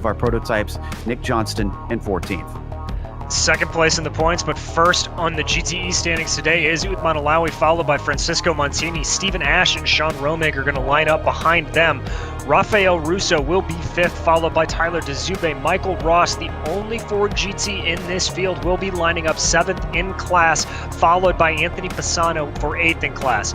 of our prototypes, Nick Johnston in 14th. Second place in the points, but first on the GTE standings today is Uthman Alawi, followed by Francisco Montini. Stephen Ash and Sean Romig are going to line up behind them. Rafael Russo will be fifth, followed by Tyler DeZube. Michael Ross, the only Ford GT in this field, will be lining up seventh in class, followed by Anthony Pisano for eighth in class.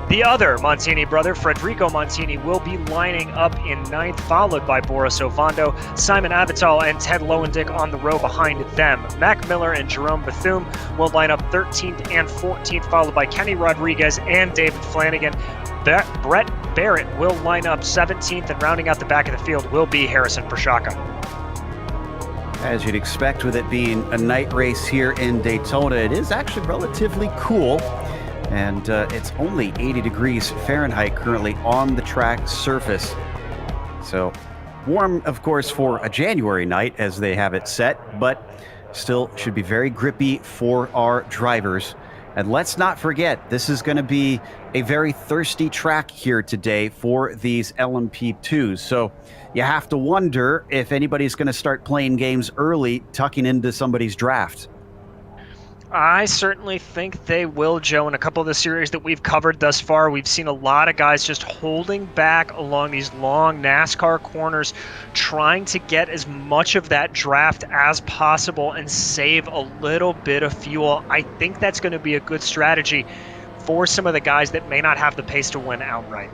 The other Montini brother, Federico Montini, will be lining up in ninth, followed by Boris Ovando, Simon Avital, and Ted Lowendick on the row behind them. Mac Miller and Jerome Bethune will line up 13th and 14th, followed by Kenny Rodriguez and David Flanagan. Brett Barrett will line up 17th, and rounding out the back of the field will be Harrison Prochaka. As you'd expect with it being a night race here in Daytona, it is actually relatively cool, and it's only 80 degrees Fahrenheit currently on the track surface. So warm, of course, for a January night as they have it set, but still should be very grippy for our drivers. And let's not forget, this is going to be a very thirsty track here today for these LMP2s. So you have to wonder if anybody's going to start playing games early, tucking into somebody's draft. I certainly think they will, Joe. In a couple of the series that we've covered thus far, we've seen a lot of guys just holding back along these long NASCAR corners, trying to get as much of that draft as possible and save a little bit of fuel. I think that's going to be a good strategy for some of the guys that may not have the pace to win outright.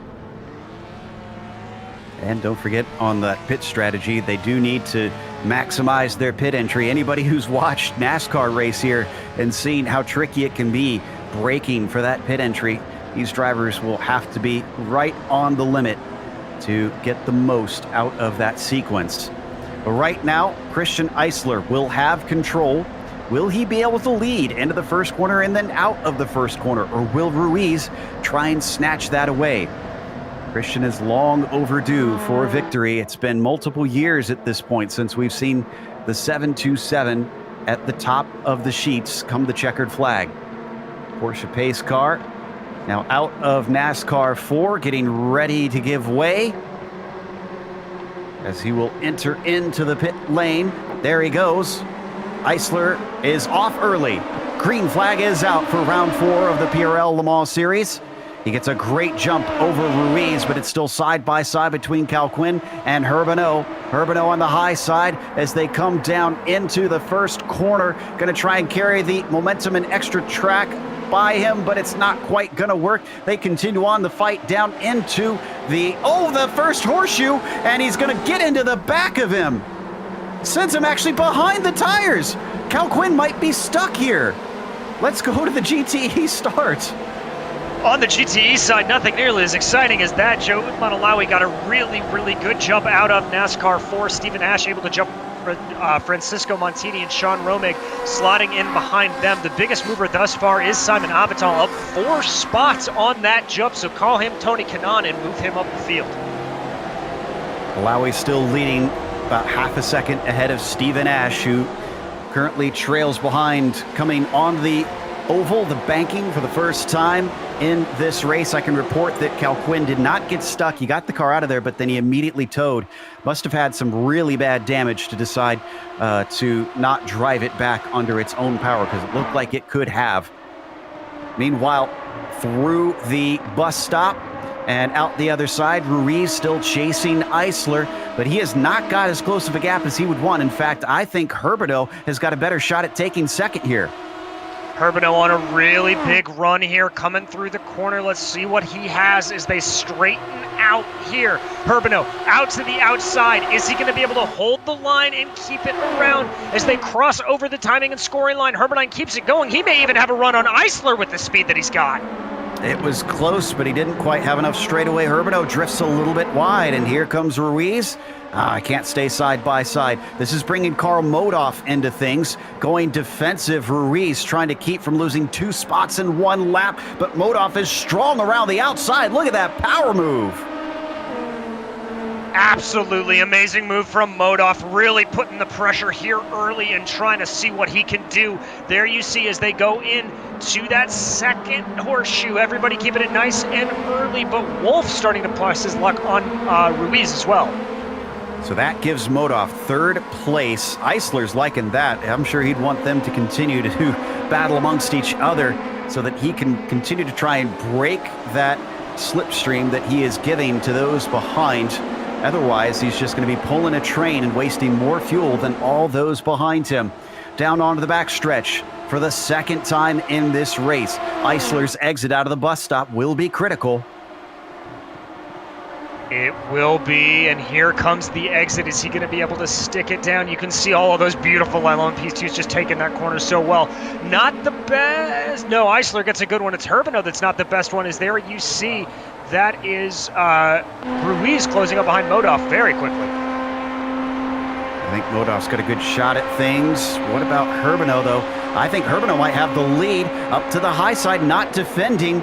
And don't forget, on that pit strategy, they do need to maximize their pit entry. Anybody who's watched NASCAR race here and seen how tricky it can be braking for that pit entry, these drivers will have to be right on the limit to get the most out of that sequence. But right now, Christian Eisler will have control. Will he be able to lead into the first corner and then out of the first corner, or will Ruiz try and snatch that away? Christian is long overdue for a victory. It's been multiple years at this point since we've seen the 727 at the top of the sheets come the checkered flag. Porsche pace car now out of NASCAR 4, getting ready to give way as he will enter into the pit lane. There he goes. Eisler is off early. Green flag is out for round 4 of the PRL Le Mans Series. He gets a great jump over Ruiz, but it's still side by side between Cal Quinn and Herbino. Herbino on the high side as they come down into the first corner. Going to try and carry the momentum and extra track by him, but it's not quite going to work. They continue on the fight down into the first horseshoe, and he's going to get into the back of him. Sends him actually behind the tires. Cal Quinn might be stuck here. Let's go to the GTE start. On the GTE side, nothing nearly as exciting as that, Joe. Uthman Alawi got a really, really good jump out of NASCAR 4. Stephen Ash able to jump Francisco Montini and Sean Romig slotting in behind them. The biggest mover thus far is Simon Avital, up 4 spots on that jump, so call him Tony Kanaan and move him up the field. Alawi still leading about half a second ahead of Stephen Ash, who currently trails behind, coming on the oval, the banking for the first time in this race. I can report that Cal Quinn did not get stuck. He got the car out of there, but then he immediately towed. Must have had some really bad damage to decide to not drive it back under its own power, because it looked like it could have. Meanwhile, through the bus stop and out the other side, Ruiz still chasing Eisler, but he has not got as close of a gap as he would want. In fact, I think Herbino has got a better shot at taking second here. Herbino on a really big run here, coming through the corner. Let's see what he has as they straighten out here. Herbino out to the outside. Is he going to be able to hold the line and keep it around as they cross over the timing and scoring line? Herbino keeps it going. He may even have a run on Eisler with the speed that he's got. It was close, but he didn't quite have enough straightaway. Herbino drifts a little bit wide, and here comes Ruiz. I can't stay side by side. This is bringing Karl Modoff into things, going defensive. Ruiz trying to keep from losing 2 spots in 1 lap, but Modoff is strong around the outside. Look at that power move. Absolutely amazing move from Modoff, really putting the pressure here early and trying to see what he can do. There you see as they go in to that second horseshoe, everybody keeping it nice and early, but Wolf starting to press his luck on Ruiz as well. So that gives Modoff third place. Eisler's liking that. I'm sure he'd want them to continue to battle amongst each other so that he can continue to try and break that slipstream that he is giving to those behind. Otherwise, he's just going to be pulling a train and wasting more fuel than all those behind him. Down onto the backstretch for the second time in this race. Eisler's exit out of the bus stop will be critical. It will be, and here comes the exit. Is he going to be able to stick it down? You can see all of those beautiful LMP2s just taking that corner so well. Not the best. No, Eisler gets a good one. It's Herbino that's not the best one. Is there you see that is Ruiz closing up behind Modoff very quickly. I think Modoff's got a good shot at things. What about Herbino, though? I think Herbino might have the lead up to the high side, not defending.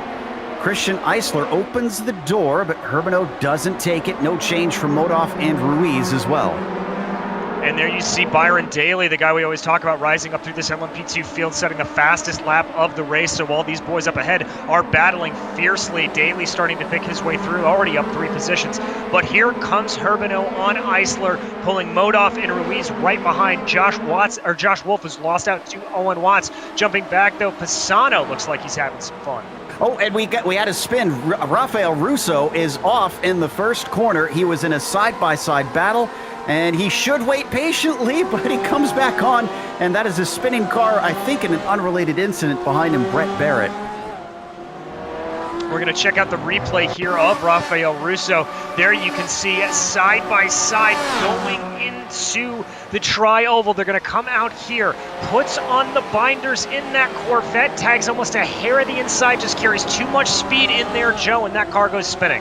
Christian Eisler opens the door, but Herbino doesn't take it. No change from Modoff and Ruiz as well. And there you see Byron Daly, the guy we always talk about, rising up through this LMP2 field, setting the fastest lap of the race. So while these boys up ahead are battling fiercely, Daly starting to pick his way through, already up 3 positions. But here comes Herbino on Eisler, pulling Modoff and Ruiz right behind Josh Wolf, who's lost out to Owen Watts. Jumping back though, Pisano looks like he's having some fun. Oh, and we had a spin. Rafael Russo is off in the first corner. He was in a side-by-side battle, and he should wait patiently, but he comes back on, and that is a spinning car, I think, in an unrelated incident behind him, Brett Barrett. We're going to check out the replay here of Rafael Russo. There you can see side by side going into the tri-oval. They're going to come out here, puts on the binders in that Corvette, tags almost a hair of the inside, just carries too much speed in there, Joe, and that car goes spinning.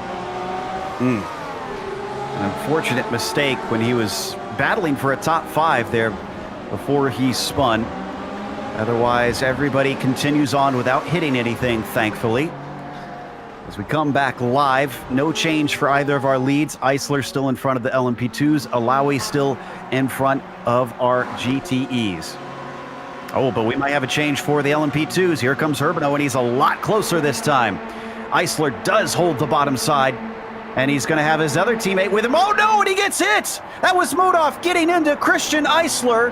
An unfortunate mistake when he was battling for a top 5 there before he spun. Otherwise, everybody continues on without hitting anything, thankfully. As we come back live, no change for either of our leads. Eisler still in front of the LMP2s. Alawi still in front of our GTEs. Oh, but we might have a change for the LMP2s. Here comes Herbino, and he's a lot closer this time. Eisler does hold the bottom side, and he's going to have his other teammate with him. Oh, no, and he gets hit! That was Modoff getting into Christian Eisler.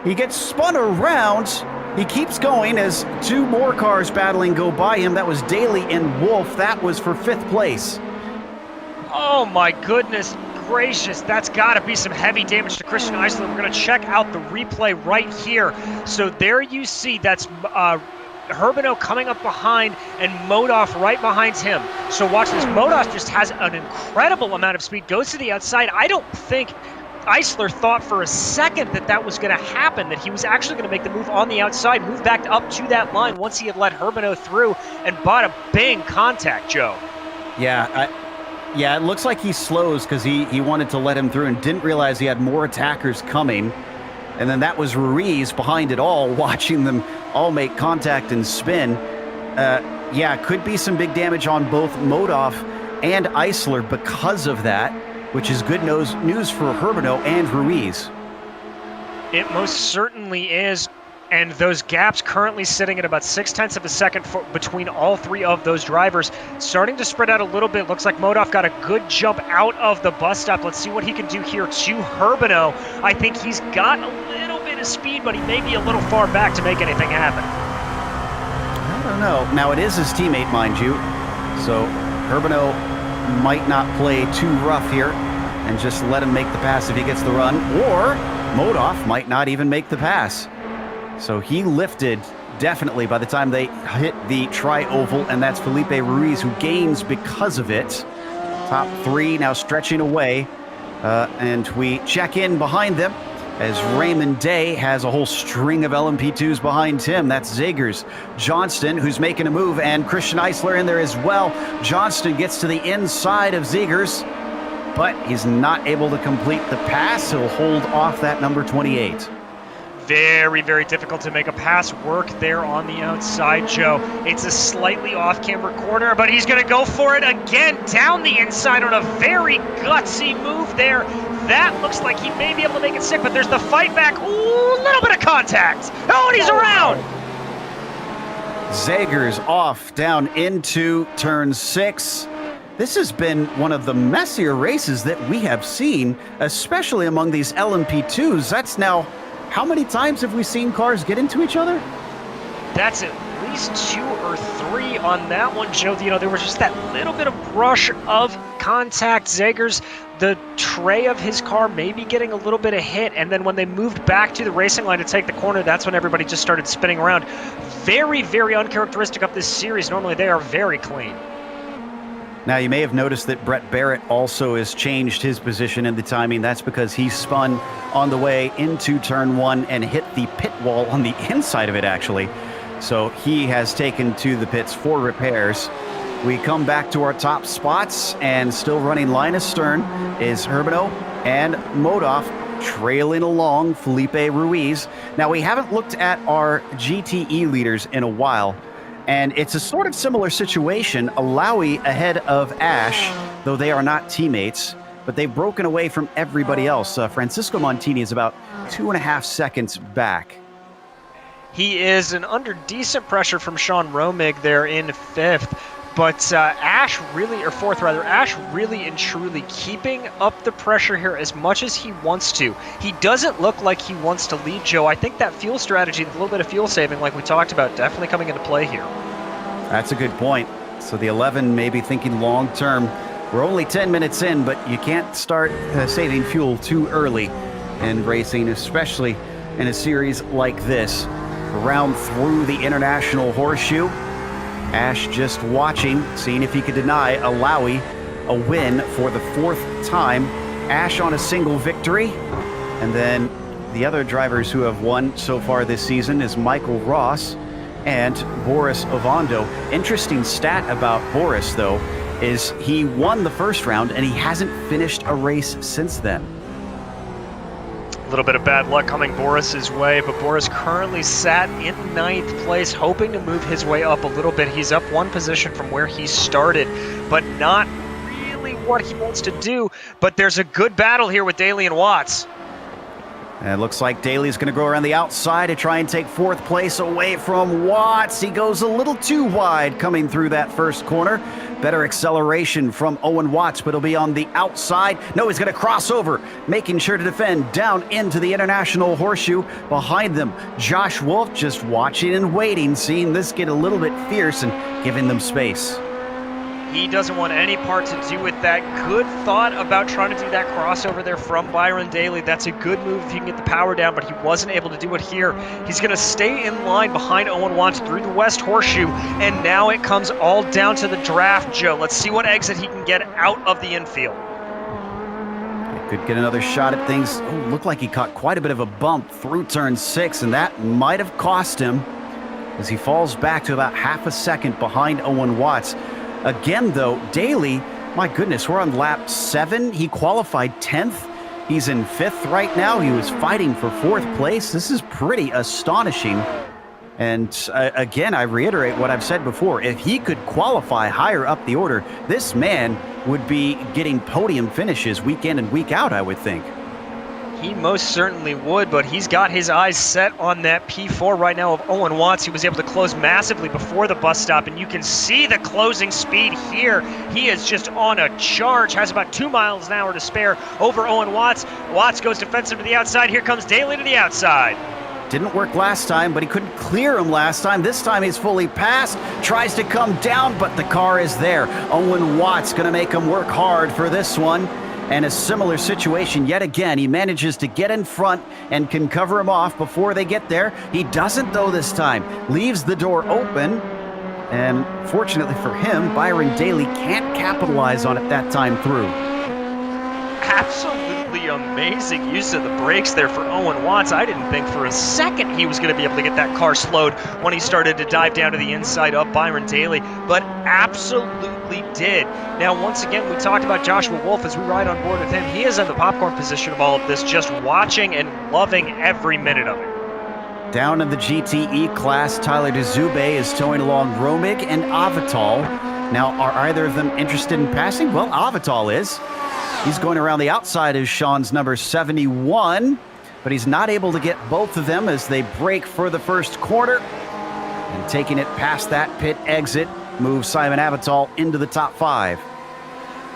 He gets spun around. He keeps going as 2 more cars battling go by him. That was Daly and Wolf. That was for 5th place. Oh my goodness gracious, that's got to be some heavy damage to Christian Eisler. We're going to check out the replay right here. So there you see that's Herbino coming up behind and Modoff right behind him. So watch this. Modoff just has an incredible amount of speed, goes to the outside. I don't think Eisler thought for a second that that was going to happen, that he was actually going to make the move on the outside, move back up to that line once he had let Herbino through, and bada bing contact, Joe. Yeah, it looks like he slows because he wanted to let him through and didn't realize he had more attackers coming. And then that was Ruiz behind it all, watching them all make contact and spin. Yeah, could be some big damage on both Modoff and Eisler because of that, which is good news for Herbino and Ruiz. It most certainly is. And those gaps currently sitting at about 0.6 of a second between all 3 of those drivers. Starting to spread out a little bit. Looks like Modoff got a good jump out of the bus stop. Let's see what he can do here to Herbino. I think he's got a little bit of speed, but he may be a little far back to make anything happen. I don't know. Now, it is his teammate, mind you. So Herbino might not play too rough here and just let him make the pass if he gets the run. Or Modoff might not even make the pass. So he lifted definitely by the time they hit the tri-oval, and that's Felipe Ruiz who gains because of it. Top 3 now stretching away, and we check in behind them as Raymond Day has a whole string of LMP2s behind him. That's Zagers. Johnston, who's making a move, and Christian Eisler in there as well. Johnston gets to the inside of Zagers, but he's not able to complete the pass. He'll hold off that number 28. Very, very difficult to make a pass work there on the outside, Joe. It's a slightly off-camber corner, but he's going to go for it again down the inside on a very gutsy move there. That looks like he may be able to make it sick, but there's the fight back. Ooh, a little bit of contact. Oh, and he's around. Zagers off down into turn 6. This has been one of the messier races that we have seen, especially among these LMP2s. That's now, how many times have we seen cars get into each other? That's at least 2 or 3 on that one, Joe. You know, there was just that little bit of brush of contact. Zegers, the tray of his car maybe getting a little bit of hit, and then when they moved back to the racing line to take the corner, that's when everybody just started spinning around. Very, very uncharacteristic of this series. Normally they are very clean. Now, you may have noticed that Brett Barrett also has changed his position in the timing. That's because he spun on the way into turn 1 and hit the pit wall on the inside of it, actually. So he has taken to the pits for repairs. We come back to our top spots, and still running line astern is Herbino and Modoff, trailing along Felipe Ruiz. Now, we haven't looked at our GTE leaders in a while, and it's a sort of similar situation. Alawi ahead of Ash, though they are not teammates, but they've broken away from everybody else. Francisco Montini is about 2.5 seconds back. He is under decent pressure from Sean Romig there in 5th. But Ash really, or 4th rather, Ash really and truly keeping up the pressure here as much as he wants to. He doesn't look like he wants to lead, Joe. I think that fuel strategy, a little bit of fuel saving like we talked about, definitely coming into play here. That's a good point. So the 11 may be thinking long term. We're only 10 minutes in, but you can't start saving fuel too early in racing, especially in a series like this. Around through the International Horseshoe. Ash just watching, seeing if he could deny Alawi a win for the 4th time. Ash on a single victory. And then the other drivers who have won so far this season is Michael Ross and Boris Ovando. Interesting stat about Boris, though, is he won the first round and he hasn't finished a race since then. A little bit of bad luck coming Boris's way, but Boris currently sat in 9th place, hoping to move his way up a little bit. He's up 1 position from where he started, but not really what he wants to do. But there's a good battle here with Daly and Watts. And it looks like Daly's going to go around the outside to try and take 4th place away from Watts. He goes a little too wide coming through that first corner. Better acceleration from Owen Watts, but he'll be on the outside. No, he's going to cross over, making sure to defend down into the International Horseshoe. Behind them, Josh Wolf just watching and waiting, seeing this get a little bit fierce and giving them space. He doesn't want any part to do with that. Good thought about trying to do that crossover there from Byron Daly. That's a good move if you can get the power down, but he wasn't able to do it here. He's going to stay in line behind Owen Watts through the West Horseshoe, and now it comes all down to the draft, Joe. Let's see what exit he can get out of the infield. Could get another shot at things. Oh, looked like he caught quite a bit of a bump through turn 6, and that might have cost him as he falls back to about half a second behind Owen Watts. Again, though, Daly, my goodness, we're on lap 7. He qualified 10th. He's in 5th right now. He was fighting for 4th place. This is pretty astonishing. And again, I reiterate what I've said before. If he could qualify higher up the order, this man would be getting podium finishes week in and week out, I would think. He most certainly would, but he's got his eyes set on that P4 right now of Owen Watts. He was able to close massively before the bus stop, and you can see the closing speed here. He is just on a charge, has about 2 miles an hour to spare over Owen Watts. Watts goes defensive to the outside. Here comes Daly to the outside. Didn't work last time, but he couldn't clear him last time. This time he's fully passed, tries to come down, but the car is there. Owen Watts going to make him work hard for this one. And a similar situation yet again. He manages to get in front and can cover him off before they get there. He doesn't, though, this time. Leaves the door open. And fortunately for him, Byron Daly can't capitalize on it that time through. Absolutely amazing use of the brakes there for Owen Watts. I didn't think for a second he was going to be able to get that car slowed when he started to dive down to the inside of Byron Daly, but absolutely did. Now, once again, we talked about Joshua Wolf as we ride on board with him. He is in the popcorn position of all of this, just watching and loving every minute of it. Down in the GTE class, Tyler DeZube is towing along Romig and Avital. Now, are either of them interested in passing? Well, Avital is. He's going around the outside of Sean's number 71, but he's not able to get both of them as they break for the first corner. And taking it past that pit exit moves Simon Avital into the top 5.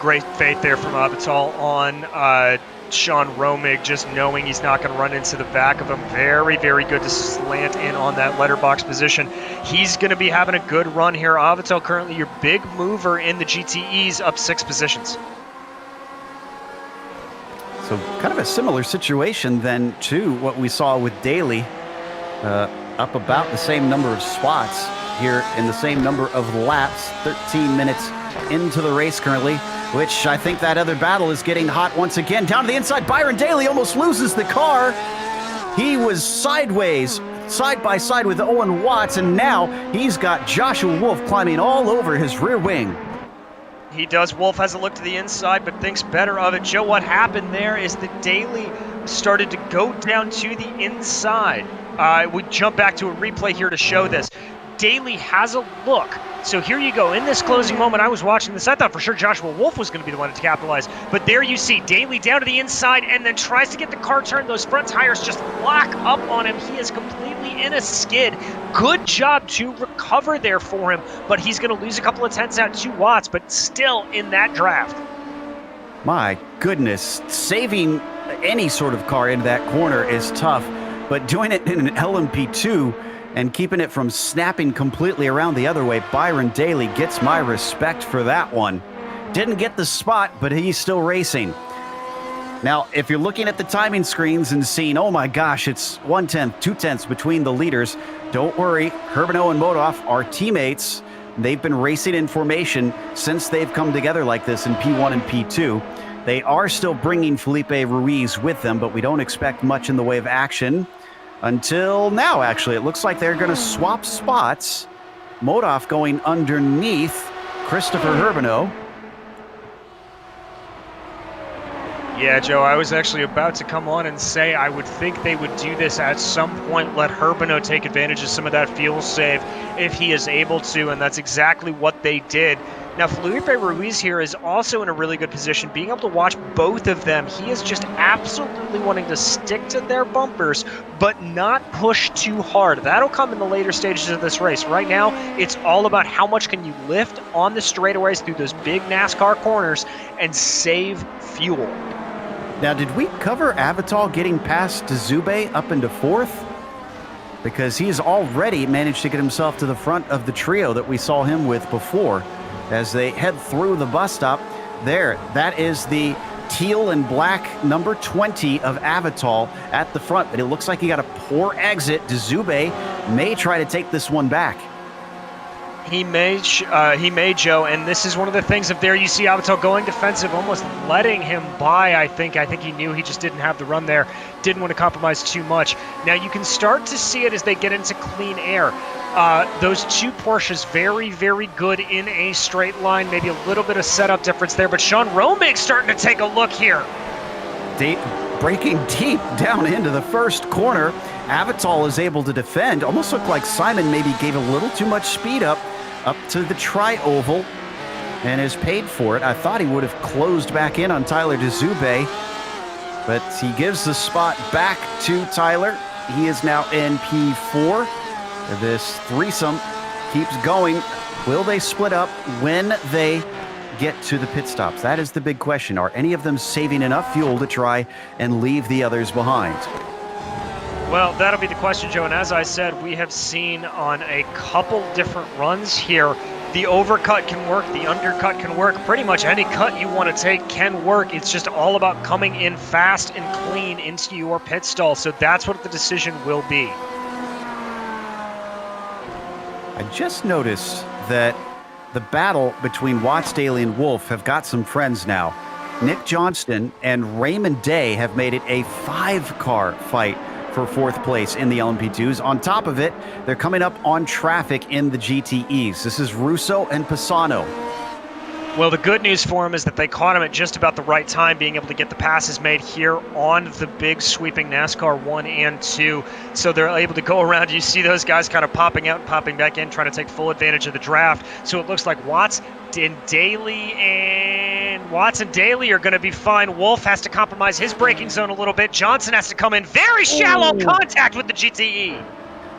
great faith there from Avital on Sean Romig, just knowing he's not going to run into the back of him. Very, very good to slant in on that letterbox position. He's going to be having a good run here. Avital currently your big mover in the GTEs, up 6 positions. So kind of a similar situation then to what we saw with Daly, up about the same number of spots here in the same number of laps, 13 minutes into the race currently, which I think that other battle is getting hot once again. Down to the inside, Byron Daly almost loses the car. He was sideways, side by side with Owen Watts, and now he's got Joshua Wolf climbing all over his rear wing. He does. Wolf has a look to the inside, but thinks better of it. Joe, what happened there is that Daly started to go down to the inside. We jump back to a replay here to show this. Daly has a look. So here you go. In this closing moment, I was watching this. I thought for sure Joshua Wolf was going to be the one to capitalize. But there you see Daly down to the inside and then tries to get the car turned. Those front tires just lock up on him. He is completely in a skid. Good job to recover there for him. But he's going to lose a couple of tenths out to Watts, but still in that draft. My goodness, saving any sort of car in that corner is tough. But doing it in an LMP2 and keeping it from snapping completely around the other way, Byron Daly gets my respect for that one. Didn't get the spot, but he's still racing. Now, if you're looking at the timing screens and seeing, oh my gosh, it's 1/10, 2/10 between the leaders, don't worry. Herbino and Modoff are teammates. They've been racing in formation since they've come together like this in P1 and P2. They are still bringing Felipe Ruiz with them, but we don't expect much in the way of action until now, actually. It looks like they're going to swap spots. Modoff going underneath Christopher Herbino. Yeah, Joe, I was actually about to come on and say I would think they would do this at some point, let Herbino take advantage of some of that fuel save if he is able to, and that's exactly what they did. Now, Felipe Ruiz here is also in a really good position, being able to watch both of them. He is just absolutely wanting to stick to their bumpers, but not push too hard. That'll come in the later stages of this race. Right now, it's all about how much can you lift on the straightaways through those big NASCAR corners and save fuel. Now, did we cover Avital getting past Zube up into fourth? Because he's already managed to get himself to the front of the trio that we saw him with before. As they head through the bus stop, there, that is the teal and black number 20 of Avital at the front. But it looks like he got a poor exit. Zube may try to take this one back. He may, Joe, and this is one of the things. If there you see Avital going defensive, almost letting him by, I think he knew he just didn't have the run there, didn't want to compromise too much. Now you can start to see it as they get into clean air. Those two Porsches very, very good in a straight line, maybe a little bit of setup difference there, but Sean Romig starting to take a look here. Breaking deep down into the first corner. Avital is able to defend. Almost looked like Simon maybe gave a little too much speed up to the tri-oval and has paid for it. I thought he would have closed back in on Tyler Dzube, but he gives the spot back to Tyler. He is now in P4. This threesome keeps going. Will they split up when they get to the pit stops? That is the big question. Are any of them saving enough fuel to try and leave the others behind? Well, that'll be the question, Joe. And as I said, we have seen on a couple different runs here, the overcut can work, the undercut can work. Pretty much any cut you want to take can work. It's just all about coming in fast and clean into your pit stall. So that's what the decision will be. I just noticed that the battle between Watts, Daly, and Wolf have got some friends now. Nick Johnston and Raymond Day have made it a 5-car fight for fourth place in the LMP2s. On top of it, they're coming up on traffic in the GTEs. This is Russo and Pisano. Well, the good news for him is that they caught him at just about the right time, being able to get the passes made here on the big sweeping NASCAR 1 and 2. So they're able to go around. You see those guys kind of popping out and popping back in, trying to take full advantage of the draft. So it looks like Watts and Daly are going to be fine. Wolf has to compromise his braking zone a little bit. Johnson has to come in. Very shallow contact with the GTE.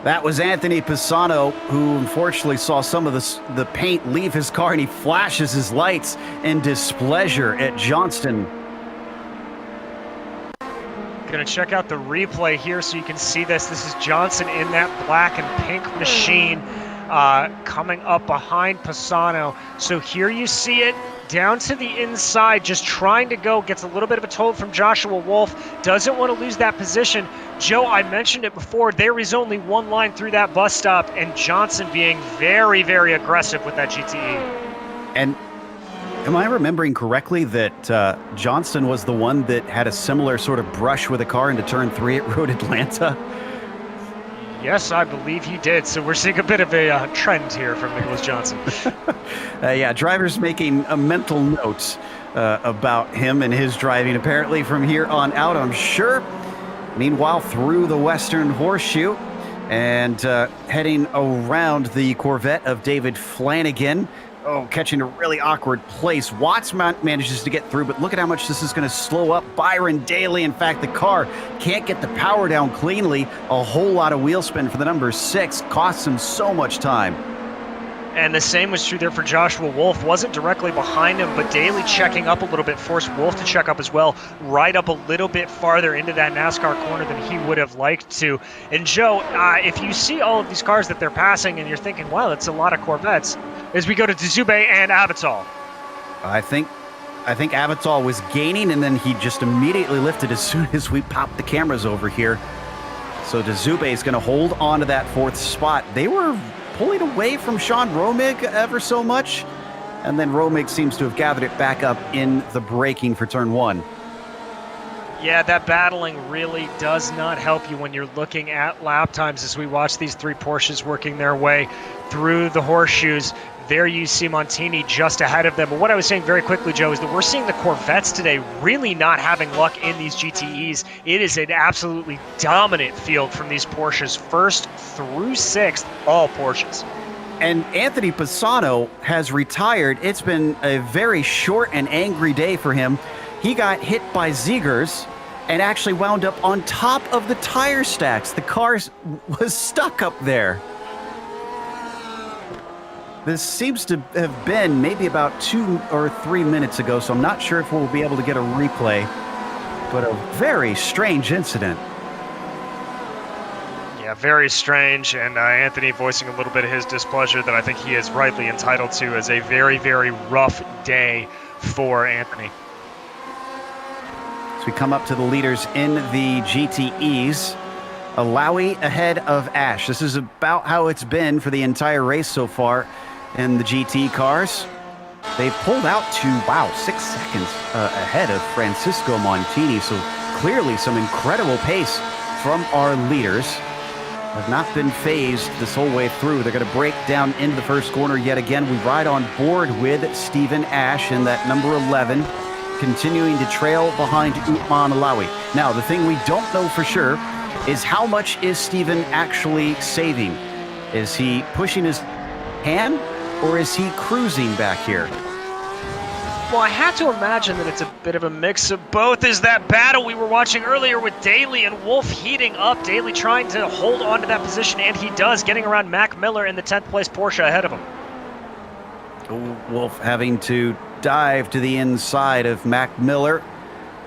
That was Anthony Pisano, who unfortunately saw some of the paint leave his car, and he flashes his lights in displeasure at Johnston. Going to check out the replay here so you can see this. This is Johnson in that black and pink machine coming up behind Pisano. So here you see it down to the inside, just trying to go, gets a little bit of a toll from Joshua Wolf, doesn't want to lose that position. Joe, I mentioned it before, there is only one line through that bus stop, and Johnson being very, very aggressive with that GTE. And am I remembering correctly that Johnston was the one that had a similar sort of brush with a car into turn 3 at Road Atlanta? Yes, I believe he did. So we're seeing a bit of a trend here from Nicholas Johnson. Yeah, drivers making a mental note about him and his driving apparently from here on out, I'm sure. Meanwhile, through the Western Horseshoe and heading around the Corvette of David Flanagan. Oh, catching a really awkward place. Watts manages to get through, but look at how much this is going to slow up Byron Daly. In fact, the car can't get the power down cleanly. A whole lot of wheel spin for the number 6. Costs him so much time. And the same was true there for Joshua Wolf. Wasn't directly behind him, but Daly checking up a little bit, forced Wolf to check up as well, right up a little bit farther into that NASCAR corner than he would have liked to. And Joe, if you see all of these cars that they're passing and you're thinking, wow, that's a lot of Corvettes, as we go to Dzube and Avital. I think Avital was gaining, and then he just immediately lifted as soon as we popped the cameras over here. So Dzube is going to hold on to that 4th spot. They were pulling away from Sean Romig ever so much, and then Romig seems to have gathered it back up in the braking for turn 1. Yeah, that battling really does not help you when you're looking at lap times as we watch these 3 Porsches working their way through the horseshoes. There you see Montini just ahead of them. But what I was saying very quickly, Joe, is that we're seeing the Corvettes today really not having luck in these GTEs. It is an absolutely dominant field from these Porsches, 1st through 6th, all Porsches. And Anthony Pisano has retired. It's been a very short and angry day for him. He got hit by Zegers and actually wound up on top of the tire stacks. The car was stuck up there. This seems to have been maybe about 2 or 3 minutes ago, so I'm not sure if we'll be able to get a replay, but a very strange incident. Yeah, very strange, and Anthony voicing a little bit of his displeasure that I think he is rightly entitled to, as a very, very rough day for Anthony. As we come up to the leaders in the GTEs, Alawi ahead of Ash. This is about how it's been for the entire race so far in the GT cars. They've pulled out to, wow, 6 seconds ahead of Francisco Montini, so clearly some incredible pace from our leaders. Have not been phased this whole way through. They're going to break down into the first corner yet again. We ride on board with Stephen Ash in that number 11, continuing to trail behind Uthman Alawi. Now, the thing we don't know for sure is how much is Stephen actually saving? Is he pushing his hand, or is he cruising back here? Well, I have to imagine that it's a bit of a mix of both. Is that battle we were watching earlier with Daly and Wolf heating up. Daly trying to hold on to that position, and he does, getting around Mac Miller in the 10th place Porsche ahead of him. Wolf having to dive to the inside of Mac Miller,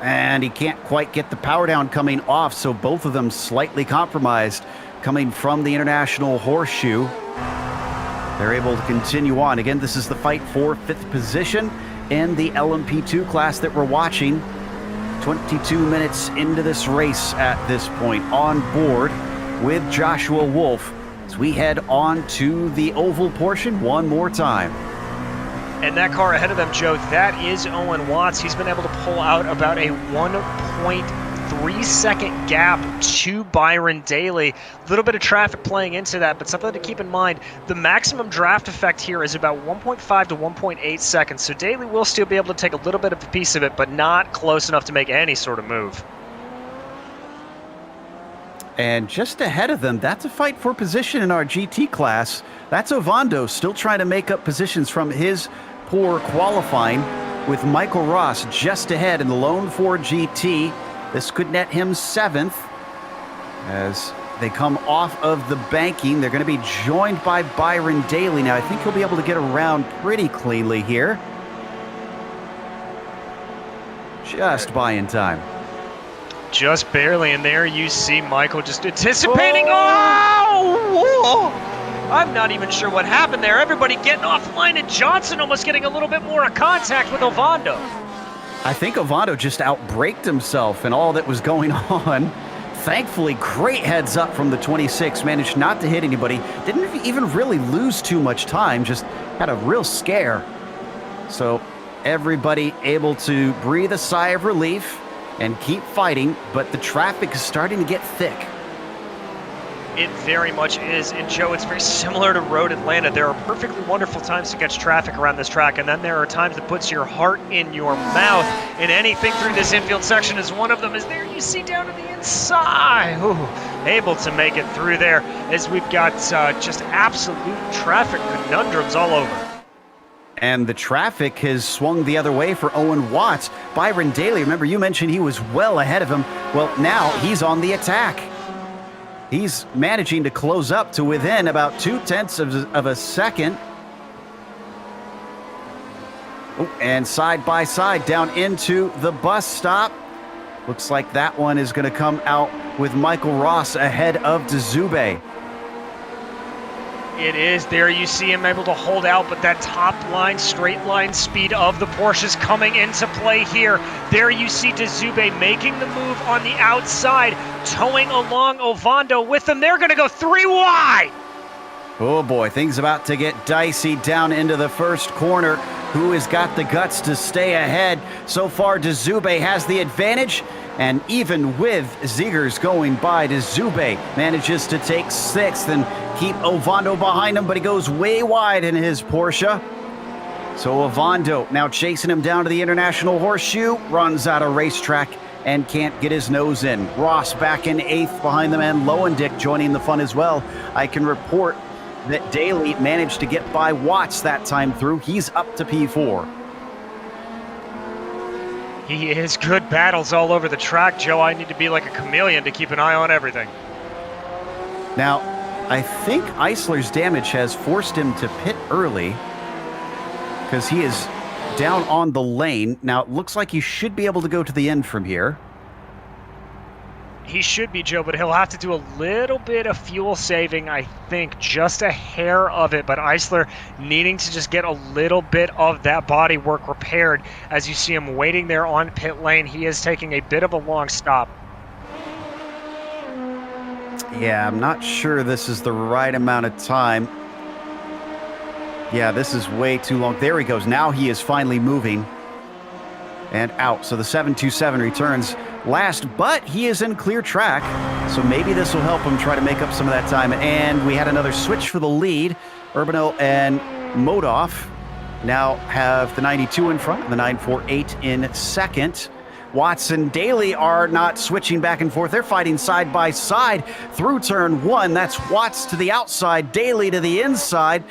and he can't quite get the power down coming off, so both of them slightly compromised coming from the International Horseshoe. They're able to continue on. Again, this is the fight for 5th position in the LMP2 class that we're watching. 22 minutes into this race at this point, on board with Joshua Wolf as we head on to the oval portion one more time. And that car ahead of them, Joe, that is Owen Watts. He's been able to pull out about a 1.3-second gap to Byron Daly. A little bit of traffic playing into that, but something to keep in mind, the maximum draft effect here is about 1.5 to 1.8 seconds. So Daly will still be able to take a little bit of a piece of it, but not close enough to make any sort of move. And just ahead of them, that's a fight for position in our GT class. That's Ovando still trying to make up positions from his poor qualifying, with Michael Ross just ahead in the Lone Ford GT. This could net him 7th, as They come off of the banking. They're going to be joined by Byron Daly. Now, I think he'll be able to get around pretty cleanly here. Just buying time. Just barely, and there you see Michael just anticipating. Oh! I'm not even sure what happened there. Everybody getting offline, and Johnson almost getting a little bit more of contact with Ovando. I think Ovando just outbraked himself and all that was going on. Thankfully, great heads up from the 26. Managed not to hit anybody. Didn't even really lose too much time. Just had a real scare. So everybody able to breathe a sigh of relief and keep fighting, but the traffic is starting to get thick. It very much is, and Joe, it's very similar to Road Atlanta. There are perfectly wonderful times to catch traffic around this track, and then there are times that puts your heart in your mouth, and anything through this infield section is one of them. Is there you see down to the inside. Ooh, able to make it through there as we've got just absolute traffic conundrums all over. And the traffic has swung the other way for Owen Watts. Byron Daly, remember you mentioned he was well ahead of him. Well, now he's on the attack. He's managing to close up to within about 0.2 of a second. Oh, and side by side down into the bus stop. Looks like that one is going to come out with Michael Ross ahead of Dzube. It is. There you see him able to hold out, but that top line, straight line speed of the Porsches coming into play here. There you see Dzube making the move on the outside, towing along Ovando with them. They're going to go 3 wide. Oh boy, things about to get dicey down into the first corner. Who has got the guts to stay ahead? So far, Dzube has the advantage. And even with Zegers going by, Dzube manages to take 6th and keep Ovando behind him, but he goes way wide in his Porsche. So Ovando now chasing him down to the International Horseshoe, runs out of racetrack and can't get his nose in. Ross back in 8th behind the man Lowendick joining the fun as well. I can report that Daly managed to get by Watts that time through. He's up to P4. He is good battles all over the track, Joe. I need to be like a chameleon to keep an eye on everything. Now, I think Eisler's damage has forced him to pit early because he is down on the lane. Now, it looks like he should be able to go to the end from here. He should be, Joe, but he'll have to do a little bit of fuel saving, I think, just a hair of it. But Eisler needing to just get a little bit of that body work repaired. As you see him waiting there on pit lane, he is taking a bit of a long stop. Yeah, I'm not sure this is the right amount of time. Yeah, this is way too long. There he goes. Now he is finally moving and out. So the 727 returns last, but he is in clear track. So maybe this will help him try to make up some of that time. And we had another switch for the lead. Urbano and Modoff now have the 92 in front and the 948 in second. Watts and Daly are not switching back and forth. They're fighting side by side through turn 1. That's Watts to the outside, Daly to the inside.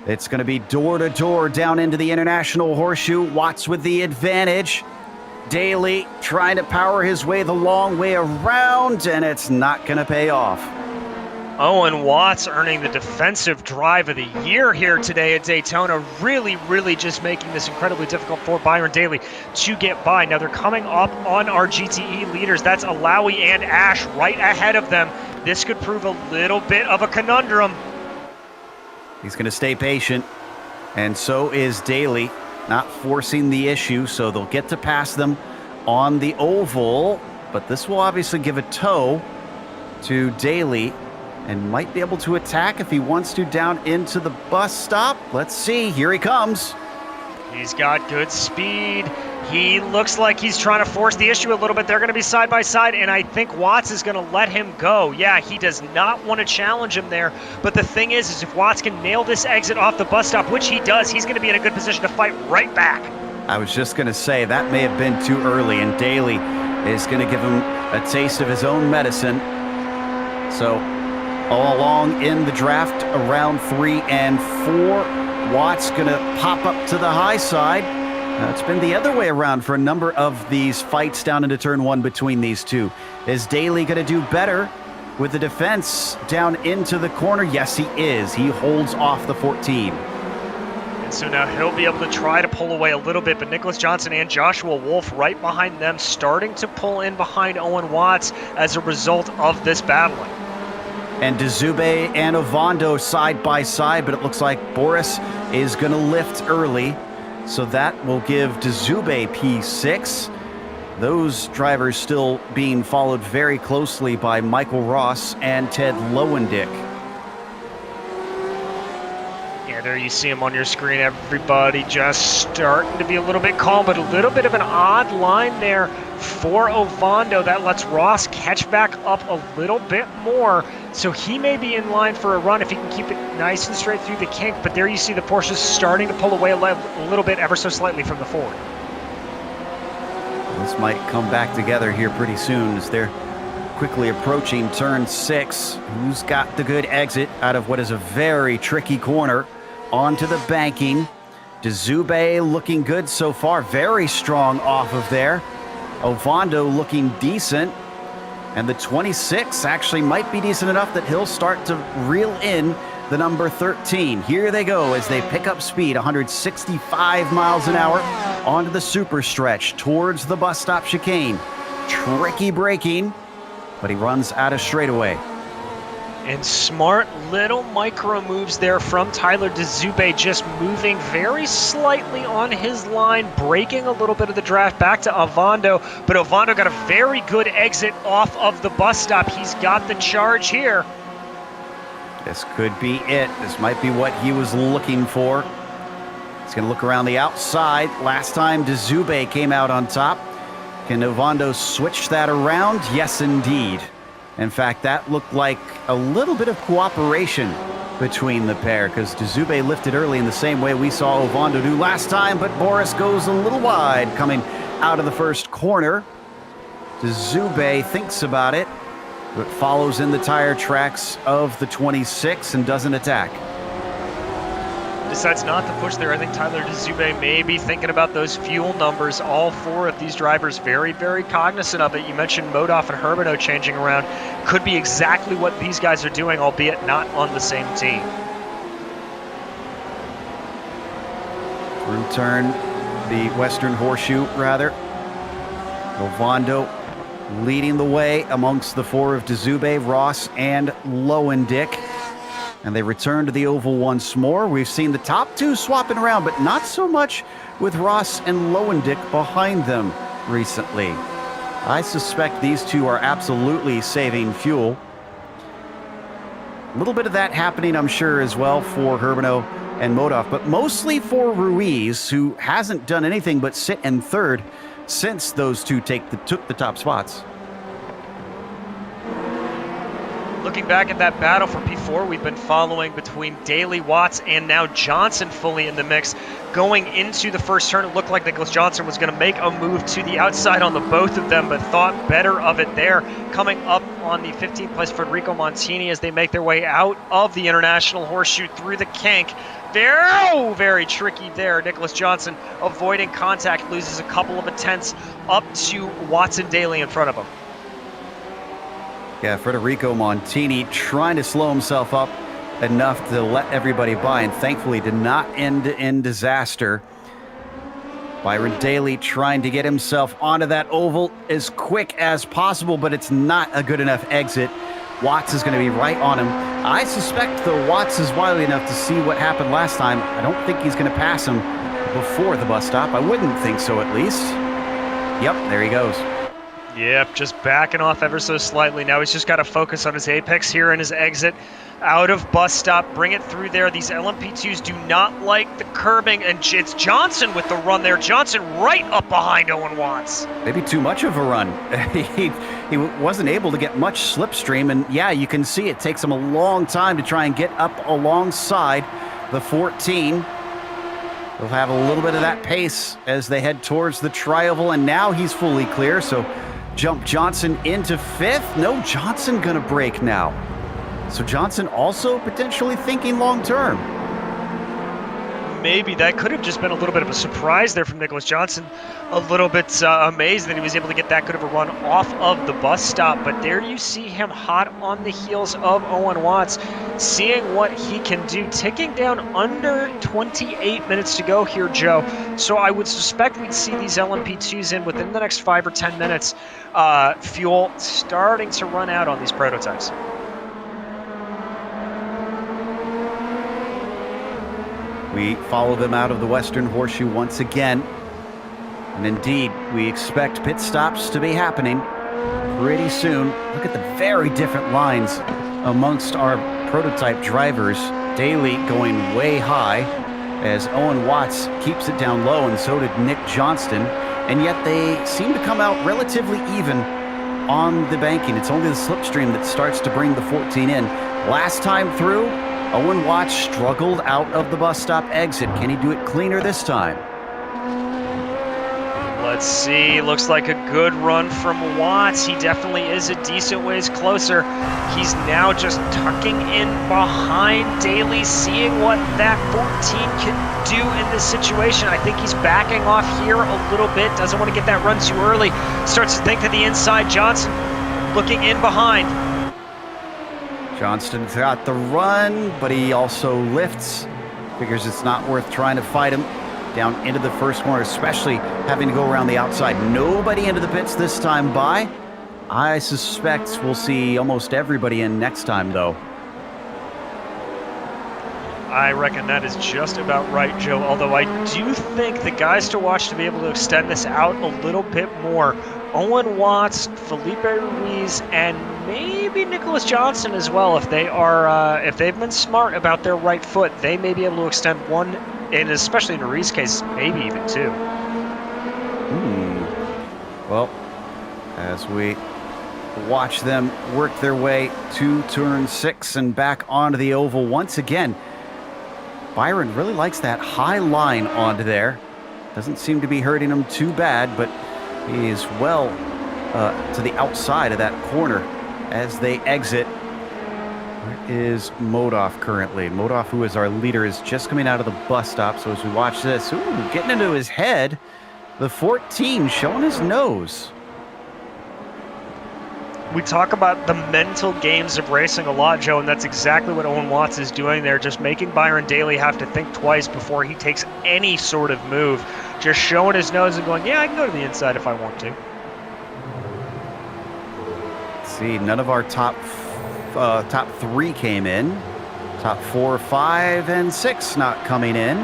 It's going to be door to door down into the International Horseshoe. Watts with the advantage. Daly trying to power his way the long way around, and it's not going to pay off. Owen Watts earning the defensive drive of the year here today at Daytona. Really just making this incredibly difficult for Byron Daly to get by. Now they're coming up on our GTE leaders. That's Alawi and Ash right ahead of them. This could prove a little bit of a conundrum. He's going to stay patient, and so is Daly, not forcing the issue, so they'll get to pass them on the oval, but this will obviously give a tow to Daly and might be able to attack if he wants to down into the bus stop. Let's see. Here he comes. He's got good speed. He looks like he's trying to force the issue a little bit. They're going to be side by side, and I think Watts is going to let him go. Yeah, he does not want to challenge him there, but the thing is if Watts can nail this exit off the bus stop, which he does, he's going to be in a good position to fight right back. I was just going to say that may have been too early, and Daly is going to give him a taste of his own medicine. So all along in the draft, around 3 and 4, Watts going to pop up to the high side. It's been the other way around for a number of these fights down into turn 1 between these two. Is Daly going to do better? with the defense down into the corner. Yes, he is. He holds off the 14. And so now he'll be able to try to pull away a little bit, but Nicholas Johnson and Joshua Wolf right behind them, starting to pull in behind Owen Watts as a result of this battling. And Dzube and Ovando side by side, but it looks like Boris is going to lift early. So that will give Dzube P6. Those drivers still being followed very closely by Michael Ross and Ted Lowendick. Yeah, there you see him on your screen. Everybody just starting to be a little bit calm, but a little bit of an odd line there for Ovando. That lets Ross catch back up a little bit more. So he may be in line for a run if he can keep it nice and straight through the kink. But there you see the Porsches starting to pull away a little bit ever so slightly from the Ford. This might come back together here pretty soon as they're quickly approaching turn 6. Who's got the good exit out of what is a very tricky corner onto the banking? Dzube looking good so far, very strong off of there. Ovando looking decent, and the 26 actually might be decent enough that he'll start to reel in the number 13. Here they go as they pick up speed, 165 miles an hour onto the super stretch towards the bus stop chicane. Tricky braking, but he runs out of straightaway. And smart little micro moves there from Tyler Dzube, just moving very slightly on his line, breaking a little bit of the draft back to Ovando, but Ovando got a very good exit off of the bus stop. He's got the charge here. This could be it. This might be what he was looking for. He's going to look around the outside. Last time Dzube came out on top. Can Ovando switch that around? Yes, indeed. In fact, that looked like a little bit of cooperation between the pair because Dzube lifted early in the same way we saw Ovando do last time, but Boris goes a little wide coming out of the first corner. Dzube thinks about it, but follows in the tire tracks of the 26 and doesn't attack. Decides not to push there. I think Tyler Dzube may be thinking about those fuel numbers. All four of these drivers very, very cognizant of it. You mentioned Modoff and Herbino changing around. Could be exactly what these guys are doing, albeit not on the same team. Through turn, the Western Horseshoe, rather. Ovando leading the way amongst the four of Dzube, Ross, and Lowendick. And they return to the oval once more. We've seen the top two swapping around, but not so much with Ross and Lowendick behind them recently. I suspect these two are absolutely saving fuel. A little bit of that happening, I'm sure, as well for Herbino and Modoff, but mostly for Ruiz, who hasn't done anything but sit in third since those two took the top spots. Looking back at that battle for P4 we've been following between Daly, Watts, and now Johnson fully in the mix. Going into the first turn, it looked like Nicholas Johnson was going to make a move to the outside on the both of them, but thought better of it there. Coming up on the 15th place, Federico Montini, as they make their way out of the International Horseshoe through the kink. Very tricky there. Nicholas Johnson avoiding contact, loses a couple of tenths up to Watts and Daly in front of him. Yeah, Federico Montini trying to slow himself up enough to let everybody by, and thankfully did not end in disaster. Byron Daly trying to get himself onto that oval as quick as possible, but it's not a good enough exit. Watts is going to be right on him. I suspect, though, Watts is wily enough to see what happened last time. I don't think he's going to pass him before the bus stop. I wouldn't think so, at least. Yep, there he goes. Yep, just backing off ever so slightly. Now he's just got to focus on his apex here and his exit out of bus stop. Bring it through there. These LMP2s do not like the curbing, and it's Johnson with the run there. Johnson right up behind Owen Watts. Maybe too much of a run. He wasn't able to get much slipstream, and yeah, you can see it takes him a long time to try and get up alongside the 14. He'll have a little bit of that pace as they head towards the tri-oval, and now he's fully clear, so jump Johnson into fifth. No, Johnson gonna break now. So Johnson also potentially thinking long term. maybe that could have just been a little bit of a surprise there from Nicholas Johnson. A little bit amazed that he was able to get that good of a run off of the bus stop. But there you see him hot on the heels of Owen Watts, seeing what he can do, ticking down under 28 minutes to go here, Joe. So I would suspect we'd see these LMP2s in within the next 5 or 10 minutes. Fuel starting to run out on these prototypes. We follow them out of the Western Horseshoe once again. And indeed, we expect pit stops to be happening pretty soon. Look at the very different lines amongst our prototype drivers. Daly going way high as Owen Watts keeps it down low, and so did Nick Johnston. And yet they seem to come out relatively even on the banking. It's only the slipstream that starts to bring the 14 in. Last time through, Owen Watts struggled out of the bus stop exit. Can he do it cleaner this time? Let's see. Looks like a good run from Watts. He definitely is a decent ways closer. He's now just tucking in behind Daly, seeing what that 14 can do in this situation. I think he's backing off here a little bit. Doesn't want to get that run too early. Starts to think to the inside. Johnson looking in behind. Johnston's got the run, but he also lifts. Figures it's not worth trying to fight him down into the first corner, especially having to go around the outside. Nobody into the pits this time by. I suspect we'll see almost everybody in next time, though. I reckon that is just about right, Joe, although I do think the guys to watch to be able to extend this out a little bit more, Owen Watts, Felipe Ruiz, and maybe Nicholas Johnson as well. If they are, if they've been smart about their right foot, they may be able to extend one, and especially in Ruiz's case, maybe even two. Well, as we watch them work their way to turn 6 and back onto the oval once again, Byron really likes that high line onto there. Doesn't seem to be hurting him too bad, but he is well to the outside of that corner as they exit. Where is Modoff currently? Modoff, who is our leader, is just coming out of the bus stop. So as we watch this, getting into his head, the 14 showing his nose. We talk about the mental games of racing a lot, Joe, and that's exactly what Owen Watts is doing there, just making Byron Daly have to think twice before he takes any sort of move. Just showing his nose and going, yeah, I can go to the inside if I want to. Let's see, none of our top 3 came in. Top 4, 5, and 6 not coming in.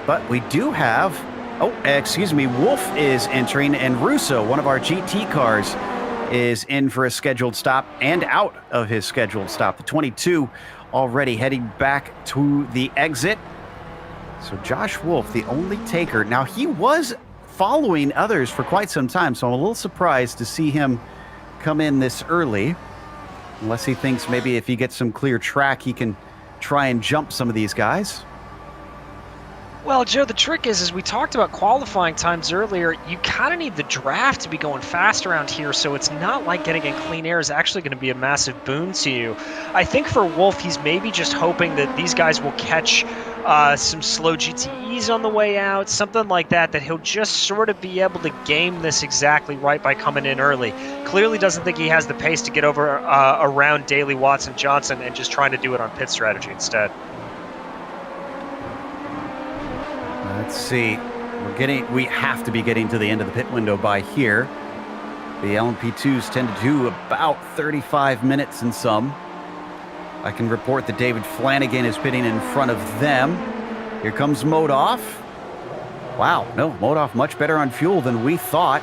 But we do have, Wolf is entering, and Russo, one of our GT cars, is in for a scheduled stop and out of his scheduled stop. The 22 already heading back to the exit. So Josh Wolf, the only taker. Now, he was following others for quite some time, so I'm a little surprised to see him come in this early. Unless he thinks maybe if he gets some clear track, he can try and jump some of these guys. Well, Joe, the trick is, as we talked about qualifying times earlier, you kind of need the draft to be going fast around here, so it's not like getting in clean air is actually going to be a massive boon to you. I think for Wolf, he's maybe just hoping that these guys will catch some slow GTEs on the way out, something like that, that he'll just sort of be able to game this exactly right by coming in early. Clearly doesn't think he has the pace to get over around Daly, Watson, Johnson, and just trying to do it on pit strategy instead. Let's see. We have to be getting to the end of the pit window by here. The LMP2s tend to do about 35 minutes in some. I can report that David Flanagan is pitting in front of them. Here comes Modoff. Wow, no, Modoff much better on fuel than we thought.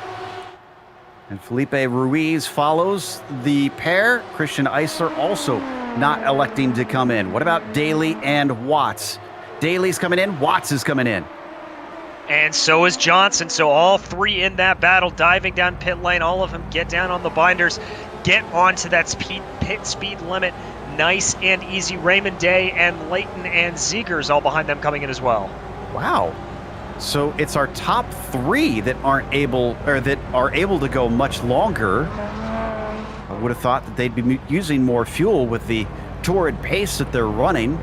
And Felipe Ruiz follows the pair. Christian Eisler also not electing to come in. What about Daly and Watts? Daly's coming in, Watts is coming in. And so is Johnson. So all three in that battle, diving down pit lane. All of them get down on the binders, get onto that pit speed limit. Nice and easy. Raymond Day and Leighton and Ziegers all behind them coming in as well. Wow. So it's our top 3 that aren't able, or that are able to go much longer. I would have thought that they'd be using more fuel with the torrid pace that they're running.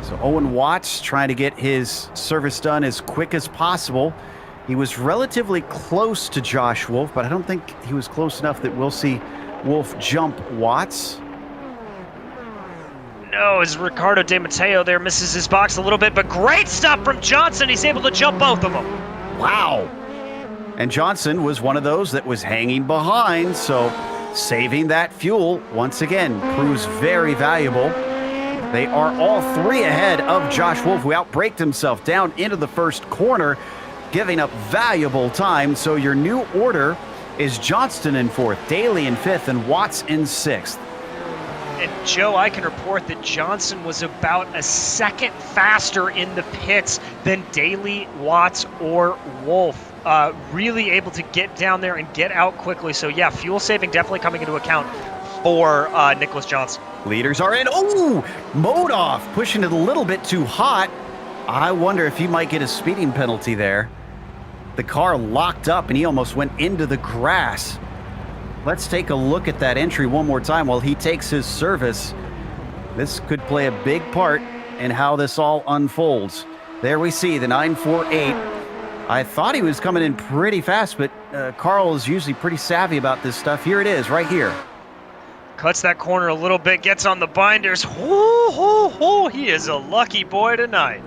So Owen Watts trying to get his service done as quick as possible. He was relatively close to Josh Wolf, but I don't think he was close enough that we'll see Wolf jump Watts. No, as Ricardo De Matteo there misses his box a little bit, but great stop from Johnson. He's able to jump both of them. Wow. And Johnson was one of those that was hanging behind, so saving that fuel, once again, proves very valuable. They are all three ahead of Josh Wolf, who outbraked himself down into the first corner, giving up valuable time. So your new order is Johnston in fourth, Daly in fifth, and Watts in sixth. And Joe, I can report that Johnson was about a second faster in the pits than Daly, Watts, or Wolf. Really able to get down there and get out quickly. So yeah, fuel saving definitely coming into account for Nicholas Johnson. Leaders are in. Oh, mode off, pushing it a little bit too hot. I wonder if he might get a speeding penalty there. The car locked up and he almost went into the grass. Let's take a look at that entry one more time while he takes his service. This could play a big part in how this all unfolds. There we see the 948. I thought he was coming in pretty fast, but Carl is usually pretty savvy about this stuff. Here it is, right here. Cuts that corner a little bit, gets on the binders. He is a lucky boy tonight.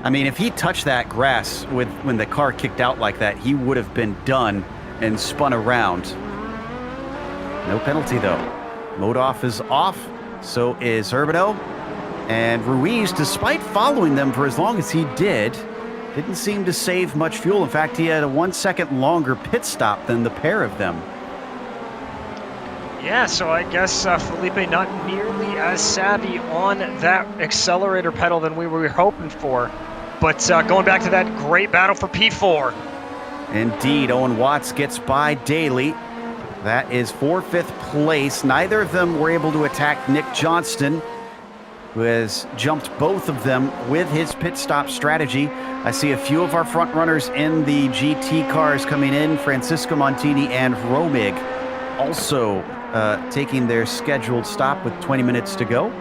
I mean, if he touched that grass when the car kicked out like that, he would have been done and spun around. No penalty, though. Mode off is off, so is Urbano. And Ruiz, despite following them for as long as he did, didn't seem to save much fuel. In fact, he had a 1 second longer pit stop than the pair of them. Yeah, so I guess Felipe not nearly as savvy on that accelerator pedal than we were hoping for. But going back to that great battle for P4. Indeed, Owen Watts gets by Daly. That is for fifth place. Neither of them were able to attack Nick Johnston, who has jumped both of them with his pit stop strategy. I see a few of our front runners in the GT cars coming in, Francisco Montini and Romig also taking their scheduled stop with 20 minutes to go.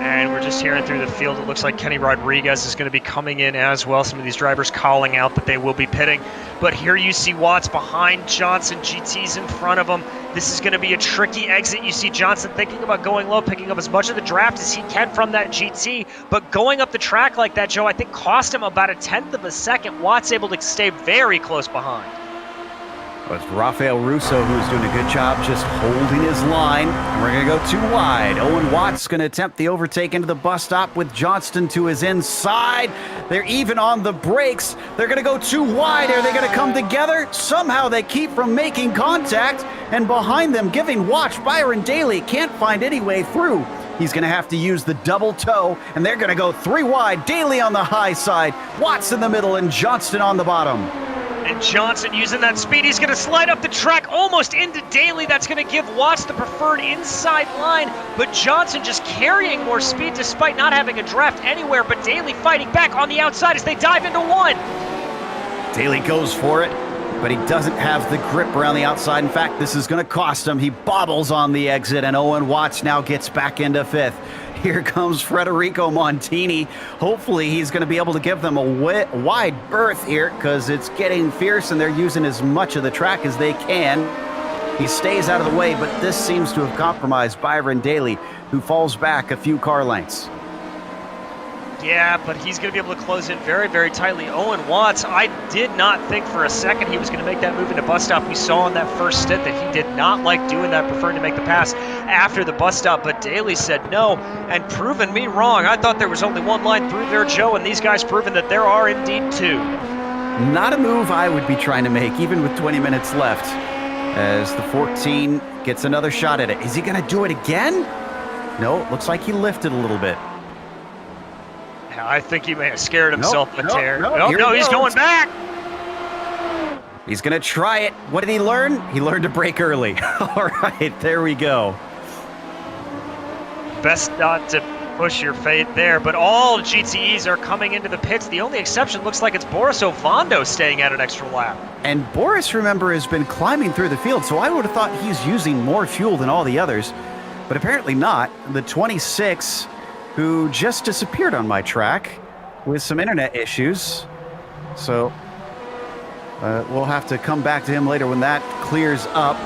And we're just hearing through the field, it looks like Kenny Rodriguez is going to be coming in as well. Some of these drivers calling out that they will be pitting. But here you see Watts behind Johnson, GT's in front of him. This is going to be a tricky exit. You see Johnson thinking about going low, picking up as much of the draft as he can from that GT. But going up the track like that, Joe, I think cost him about 1/10 of a second. Watts able to stay very close behind. It's Rafael Russo who's doing a good job just holding his line. And we're going to go too wide. Owen Watts going to attempt the overtake into the bus stop with Johnston to his inside. They're even on the brakes. They're going to go too wide. Are they going to come together? Somehow they keep from making contact. And behind them, giving watch, Byron Daly can't find any way through. He's going to have to use the double toe, and they're going to go 3 wide. Daly on the high side, Watts in the middle, and Johnston on the bottom. And Johnson using that speed, he's going to slide up the track almost into Daly. That's going to give Watts the preferred inside line, but Johnson just carrying more speed despite not having a draft anywhere, but Daly fighting back on the outside as they dive into one. Daly goes for it, but he doesn't have the grip around the outside. In fact, this is going to cost him. He bobbles on the exit, and Owen Watts now gets back into fifth. Here comes Federico Montini. Hopefully he's going to be able to give them a wide berth here because it's getting fierce and they're using as much of the track as they can. He stays out of the way, but this seems to have compromised Byron Daly, who falls back a few car lengths. Yeah, but he's going to be able to close in very, very tightly. Owen Watts, I did not think for a second he was going to make that move into bus stop. We saw in that first stint that he did not like doing that, preferring to make the pass after the bus stop, but Daly said no and proven me wrong. I thought there was only one line through there, Joe, and these guys proven that there are indeed two. Not a move I would be trying to make, even with 20 minutes left, as the 14 gets another shot at it. Is he going to do it again? No, it looks like he lifted a little bit. I think he may have scared himself a tear. No, He's going back. He's going to try it. What did he learn? He learned to brake early. All right, there we go. Best not to push your fate there, but all GTEs are coming into the pits. The only exception looks like it's Boris Ovando staying at an extra lap. And Boris, remember, has been climbing through the field, so I would have thought he's using more fuel than all the others. but apparently not. The 26, who just disappeared on my track with some internet issues. So we'll have to come back to him later when that clears up.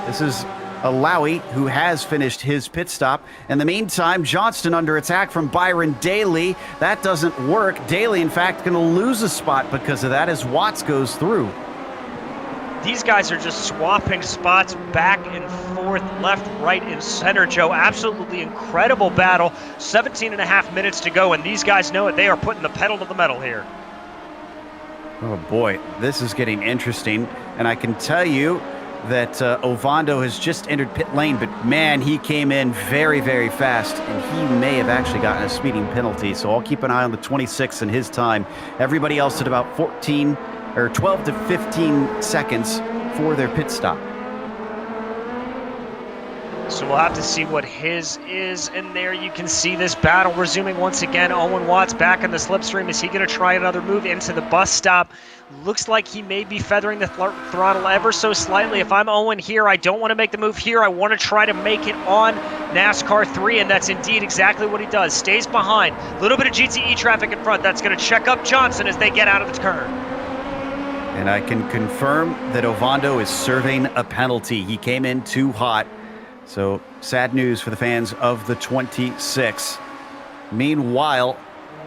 This is Alawi, who has finished his pit stop. In the meantime, Johnston under attack from Byron Daly. That doesn't work. Daly, in fact, going to lose a spot because of that as Watts goes through. These guys are just swapping spots back and forth, left, right, and center, Joe. Absolutely incredible battle. 17 and a half minutes to go, and these guys know it. They are putting the pedal to the metal here. Oh boy, this is getting interesting. And I can tell you that Ovando has just entered pit lane, but man, he came in very, very fast, and he may have actually gotten a speeding penalty. So I'll keep an eye on the 26 and his time. Everybody else at about 14 or 12 to 15 seconds for their pit stop. So we'll have to see what his is, and there you can see this battle resuming once again. Owen Watts back in the slipstream. Is he going to try another move into the bus stop? Looks like he may be feathering the throttle ever so slightly. If I'm Owen here, I don't want to make the move here. I want to try to make it on NASCAR 3, and that's indeed exactly what he does. Stays behind. A little bit of GTE traffic in front. That's going to check up Johnson as they get out of the turn. And I can confirm that Ovando is serving a penalty. He came in too hot. So sad news for the fans of the 26. Meanwhile,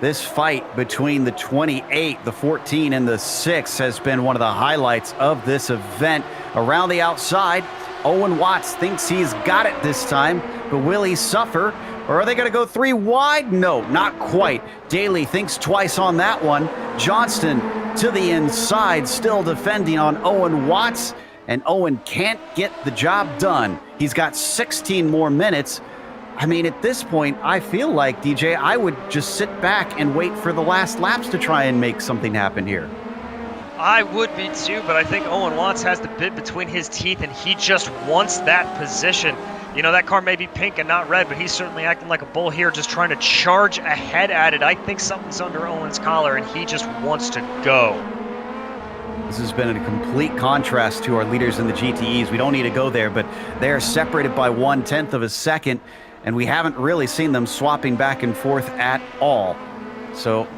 this fight between the 28, the 14, and the 6 has been one of the highlights of this event. Around the outside, Owen Watts thinks he's got it this time, but will he suffer? Or are they going to go 3 wide? No, not quite. Daly thinks twice on that one. Johnston to the inside, still defending on Owen Watts. And Owen can't get the job done. He's got 16 more minutes. I mean, at this point, I feel like, DJ, I would just sit back and wait for the last laps to try and make something happen here. I would be too, but I think Owen Watts has the bit between his teeth, and he just wants that position. You know, that car may be pink and not red, but he's certainly acting like a bull here, just trying to charge ahead at it. I think something's under Owen's collar, and he just wants to go. This has been a complete contrast to our leaders in the GTEs. We don't need to go there, but they're separated by 1/10 of a second, and we haven't really seen them swapping back and forth at all. So,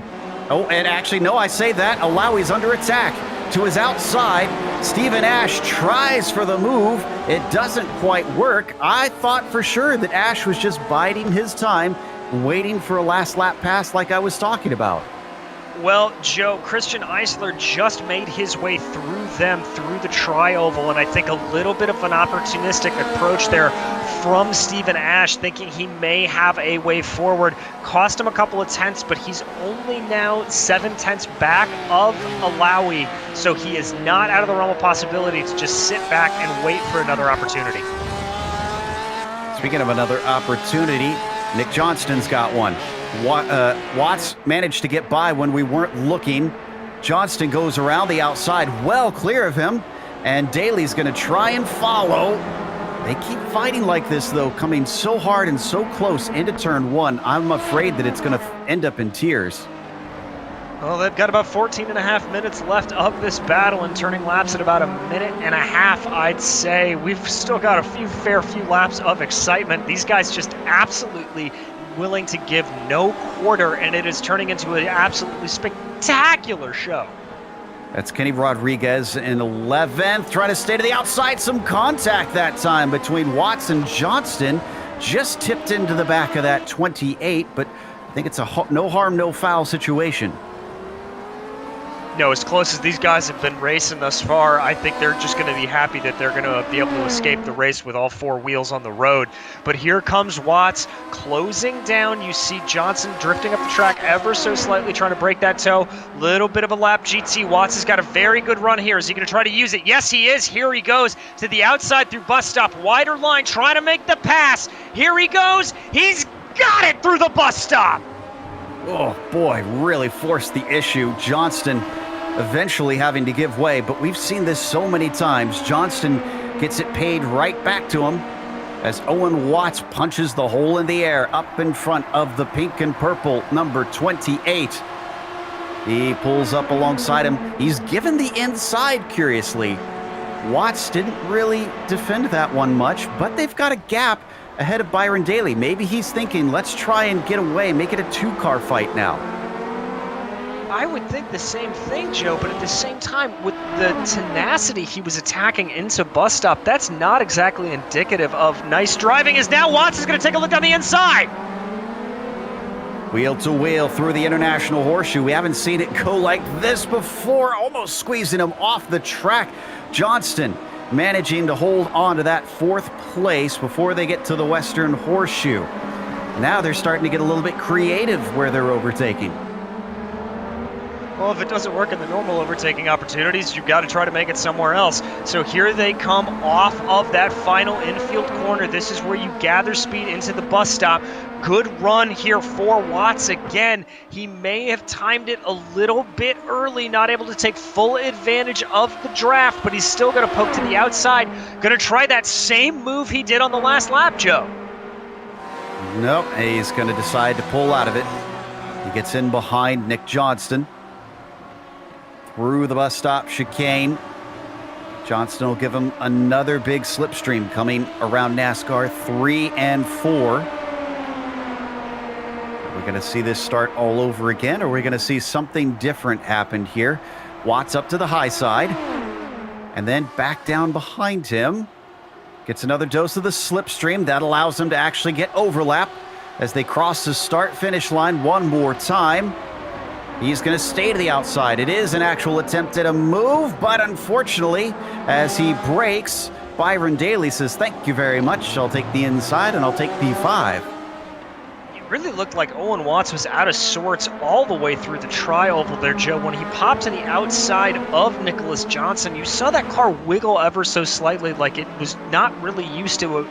oh, and actually, no, I say that. Alawi's under attack. To his outside, Stephen Ash tries for the move. It doesn't quite work. I thought for sure that Ash was just biding his time, waiting for a last lap pass like I was talking about. Well, Joe, Christian Eisler just made his way through them, through the tri-oval, and I think a little bit of an opportunistic approach there from Stephen Ash, thinking he may have a way forward. Cost him a couple of tenths, but he's only now 7 tenths back of Alawi, so he is not out of the realm of possibility to just sit back and wait for another opportunity. Speaking of another opportunity, Nick Johnston's got one. Watts managed to get by when we weren't looking. Johnston goes around the outside, well clear of him, and Daly's going to try and follow. They keep fighting like this, though, coming so hard and so close into turn 1. I'm afraid that it's going to end up in tears. Well, they've got about 14 and a half minutes left of this battle and turning laps at about 1.5 minutes, I'd say. We've still got a fair few laps of excitement. These guys just absolutely willing to give no quarter, and it is turning into an absolutely spectacular show. That's Kenny Rodriguez in 11th, trying to stay to the outside. Some contact that time between Watts and Johnston. Just tipped into the back of that 28, but I think it's a no harm, no foul situation. No, as close as these guys have been racing thus far, I think they're just going to be happy that they're going to be able to escape the race with all 4 wheels on the road. But here comes Watts closing down. You see Johnson drifting up the track ever so slightly, trying to break that toe. Little bit of a lap GT. Watts has got a very good run here. Is he going to try to use it? Yes, he is. Here he goes to the outside through bus stop. Wider line, trying to make the pass. Here he goes. He's got it through the bus stop. Oh boy, really forced the issue. Johnston eventually having to give way, but we've seen this so many times. Johnston gets it paid right back to him as Owen Watts punches the hole in the air up in front of the pink and purple number 28. He pulls up alongside him. He's given the inside, curiously. Watts didn't really defend that one much, but they've got a gap ahead of Byron Daly. Maybe he's thinking, let's try and get away, make it a two-car fight now. I would think the same thing, Joe, but at the same time, with the tenacity he was attacking into bus stop, that's not exactly indicative of nice driving, as now Watts is going to take a look on the inside. Wheel to wheel through the International Horseshoe. We haven't seen it go like this before, almost squeezing him off the track. Johnston managing to hold on to that 4th place before they get to the Western Horseshoe. Now they're starting to get a little bit creative where they're overtaking. Well, if it doesn't work in the normal overtaking opportunities, you've got to try to make it somewhere else. So here they come off of that final infield corner. This is where you gather speed into the bus stop. Good run here for Watts again. He may have timed it a little bit early, not able to take full advantage of the draft, but he's still going to poke to the outside. Going to try that same move he did on the last lap, Joe. Nope, he's going to decide to pull out of it. He gets in behind Nick Johnston. Through the bus stop chicane. Johnston will give him another big slipstream coming around NASCAR 3 and 4. We're going to see this start all over again, or we're going to see something different happen here. Watts up to the high side, and then back down behind him. Gets another dose of the slipstream. That allows him to actually get overlap as they cross the start-finish line one more time. He's going to stay to the outside. It is an actual attempt at a move, but unfortunately, as he brakes, Byron Daly says, thank you very much. I'll take the inside, and I'll take P5. It really looked like Owen Watts was out of sorts all the way through the tri-oval there, Joe. When he popped to the outside of Nicholas Johnson, you saw that car wiggle ever so slightly, like it was not really used to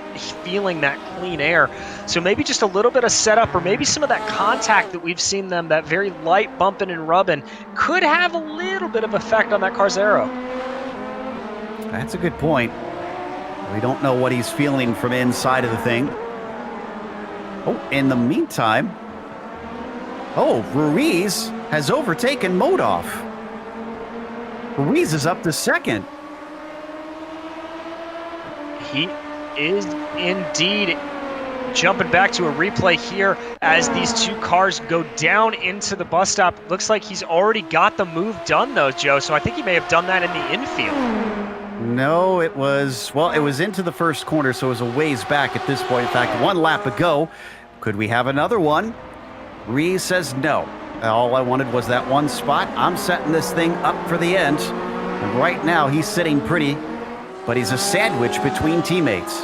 feeling that clean air. So maybe just a little bit of setup, or maybe some of that contact that we've seen them, that very light bumping and rubbing, could have a little bit of effect on that car's aero. That's a good point. We don't know what he's feeling from inside of the thing. Oh, in the meantime, Ruiz has overtaken Modoff. Ruiz is up to second. He is indeed jumping back to a replay here as these two cars go down into the bus stop. Looks like he's already got the move done, though, Joe, so I think he may have done that in the infield. No, it was into the first corner, so it was a ways back at this point. In fact, one lap ago. Could we have another one? Ruiz says no. All I wanted was that one spot. I'm setting this thing up for the end. And right now, he's sitting pretty, but he's a sandwich between teammates.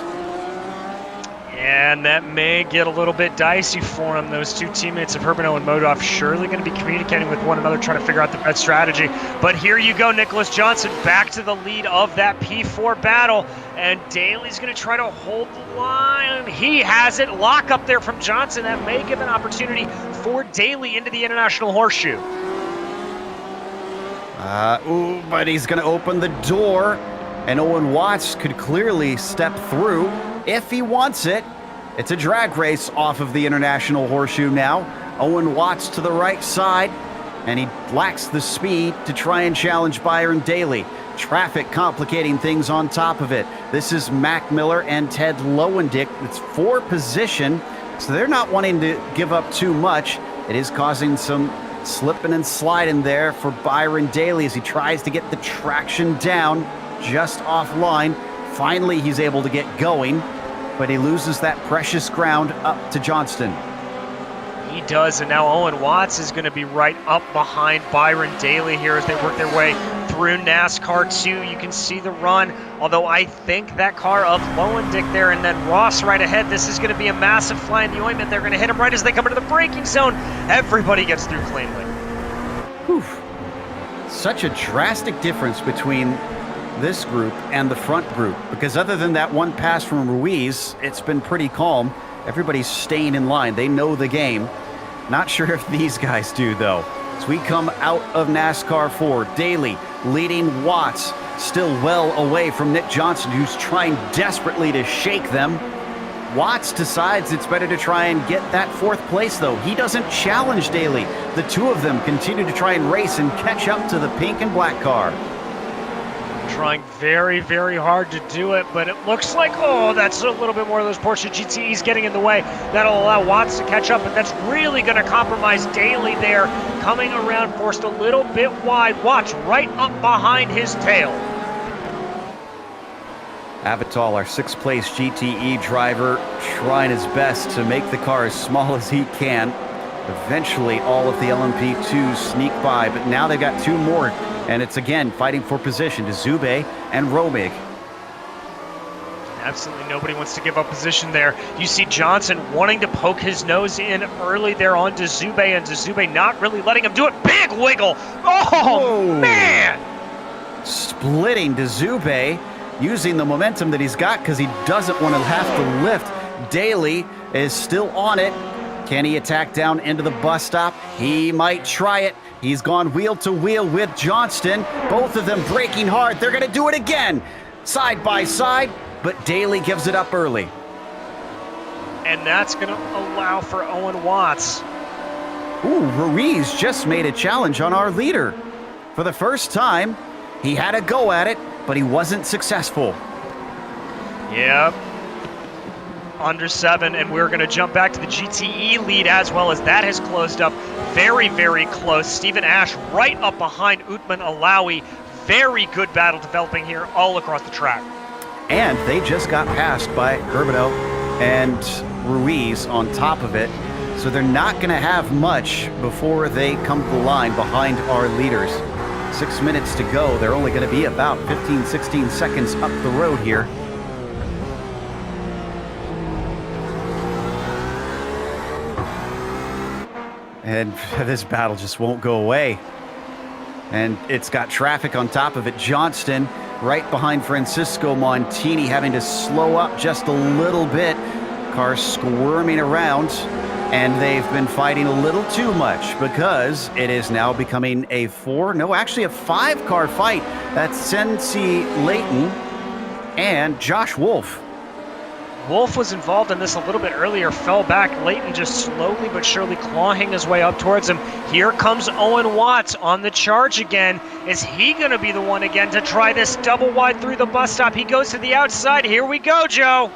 And that may get a little bit dicey for him. Those two teammates of Herbino and Modoff surely going to be communicating with one another, trying to figure out the best strategy. But here you go, Nicholas Johnson back to the lead of that P4 battle. And Daly's going to try to hold the line. He has it. Lock up there from Johnson. That may give an opportunity for Daly into the International Horseshoe. But he's going to open the door. And Owen Watts could clearly step through if he wants it. It's a drag race off of the International Horseshoe now. Owen Watts to the right side, and he lacks the speed to try and challenge Byron Daly. Traffic complicating things on top of it. This is Mac Miller and Ted Lowendick. It's for position, so they're not wanting to give up too much. It is causing some slipping and sliding there for Byron Daly as he tries to get the traction down just offline. Finally, he's able to get going, but he loses that precious ground up to Johnston. He does, and now Owen Watts is going to be right up behind Byron Daly here as they work their way through NASCAR 2. You can see the run, although I think that car of Lowendick there and then Ross right ahead, this is going to be a massive fly in the ointment. They're going to hit him right as they come into the braking zone. Everybody gets through cleanly. Whew. Such a drastic difference between this group and the front group, because other than that one pass from Ruiz, it's been pretty calm. Everybody's staying in line. They know the game. Not sure if these guys do, though. As we come out of NASCAR 4, Daly leading Watts, still well away from Nick Johnson, who's trying desperately to shake them. Watts decides it's better to try and get that fourth place, though. He doesn't challenge Daly. The two of them continue to try and race and catch up to the pink and black car. trying very, very hard to do it, but it looks like, oh, that's a little bit more of those Porsche GTEs getting in the way. That'll allow Watts to catch up, and that's really going to compromise Daly there, coming around, forced a little bit wide. Watts right up behind his tail. Avital, our sixth place GTE driver, trying his best to make the car as small as he can. Eventually, all of the LMP2s sneak by, but now they've got two more, and it's again fighting for position to Zube and Romig. Absolutely nobody wants to give up position there. You see Johnson wanting to poke his nose in early there on Zube, and Zube not really letting him do it. Big wiggle! Oh, whoa, man! Splitting Zube, using the momentum that he's got because he doesn't want to have to lift. Daly is still on it. Can he attack down into the bus stop? He might try it. He's gone wheel to wheel with Johnston. Both of them braking hard. They're going to do it again. Side by side, but Daly gives it up early. And that's going to allow for Owen Watts. Ooh, Ruiz just made a challenge on our leader. For the first time, he had a go at it, but he wasn't successful. Yep. Under 7, and we're going to jump back to the GTE lead as well, as that has closed up very, very close. Stephen Ash right up behind Uthman Alawi. Very good battle developing here all across the track. And they just got passed by Herbino and Ruiz on top of it, so they're not going to have much before they come to the line behind our leaders. 6 minutes to go. They're only going to be about 15, 16 seconds up the road here. And this battle just won't go away. And it's got traffic on top of it. Johnston right behind Francisco Montini, having to slow up just a little bit. Cars squirming around, and they've been fighting a little too much because it is now becoming a 5-car fight. That's Sensi Layton and Josh Wolf. Wolf was involved in this a little bit earlier, fell back. Layton just slowly but surely clawing his way up towards him. Here comes Owen Watts on the charge again. Is he going to be the one again to try this double wide through the bus stop? He goes to the outside. Here we go, Joe.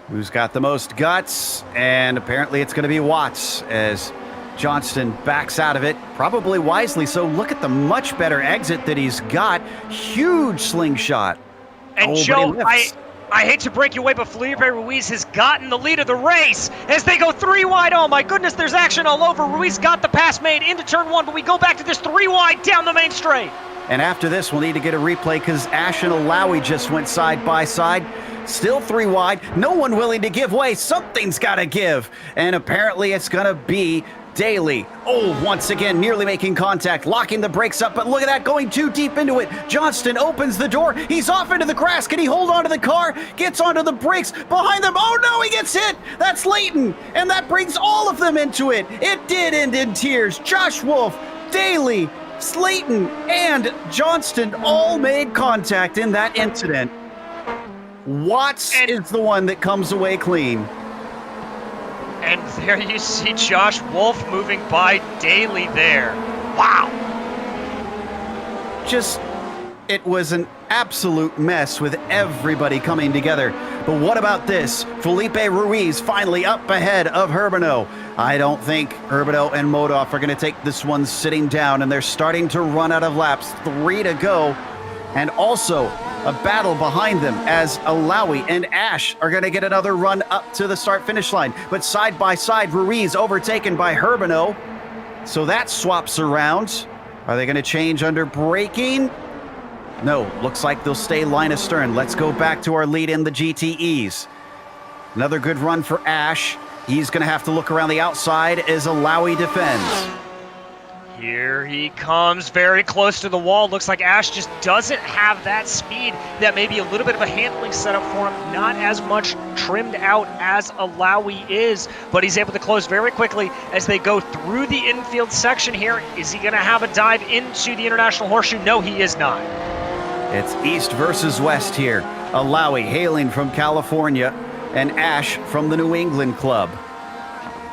Who's got the most guts? And apparently it's going to be Watts as Johnston backs out of it, probably wisely. So look at the much better exit that he's got. Huge slingshot. And Joe, I hate to break you away, but Felipe Ruiz has gotten the lead of the race as they go 3 wide. Oh my goodness, there's action all over. Ruiz got the pass made into turn 1, but we go back to this 3 wide down the main straight. And after this, we'll need to get a replay because Ash and Alawi just went side by side. Still 3 wide, no one willing to give way. Something's got to give. And apparently it's going to be Daly. Oh, once again, nearly making contact, locking the brakes up, but look at that, going too deep into it. Johnston opens the door. He's off into the grass. Can he hold on to the car? Gets onto the brakes. Behind them. Oh, no, he gets hit. That's Layton. And that brings all of them into it. It did end in tears. Josh Wolf, Daly, Slayton, and Johnston all made contact in that incident. Watts is the one that comes away clean. And there you see Josh Wolf moving by Daly there. Wow. It was an absolute mess with everybody coming together. But what about this? Felipe Ruiz finally up ahead of Herbino. I don't think Herbino and Modoff are going to take this one sitting down, and they're starting to run out of laps. 3 to go. And also a battle behind them as Alawi and Ash are going to get another run up to the start-finish line. But side by side, Ruiz overtaken by Herbino. So that swaps around. Are they going to change under braking? No, looks like they'll stay line astern. Let's go back to our lead in the GTEs. Another good run for Ash. He's going to have to look around the outside as Alawi defends. Here he comes, very close to the wall. Looks like Ash just doesn't have that speed. That may be a little bit of a handling setup for him. Not as much trimmed out as Alawi is, but he's able to close very quickly as they go through the infield section here. Is he going to have a dive into the International Horseshoe? No, he is not. It's East versus West here. Alawi hailing from California and Ash from the New England club.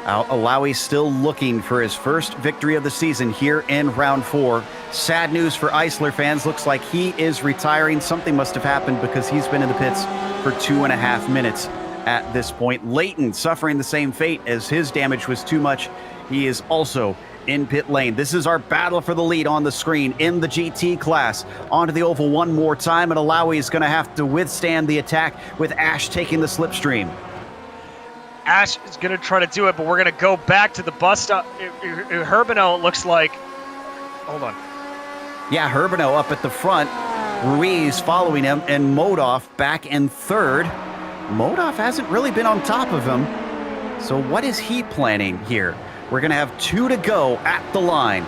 Alawi still looking for his first victory of the season here in round 4. Sad news for Eisler fans. Looks like he is retiring. Something must have happened because he's been in the pits for 2.5 minutes at this point. Leighton suffering the same fate as his damage was too much. He is also in pit lane. This is our battle for the lead on the screen in the GT class. Onto the oval one more time, and Alawi is going to have to withstand the attack with Ash taking the slipstream. Ash is going to try to do it, but we're going to go back to the bus stop. Herbino, it looks like. Hold on. Yeah, Herbino up at the front. Ruiz following him, and Modoff back in third. Modoff hasn't really been on top of him. So what is he planning here? We're going to have 2 to go at the line.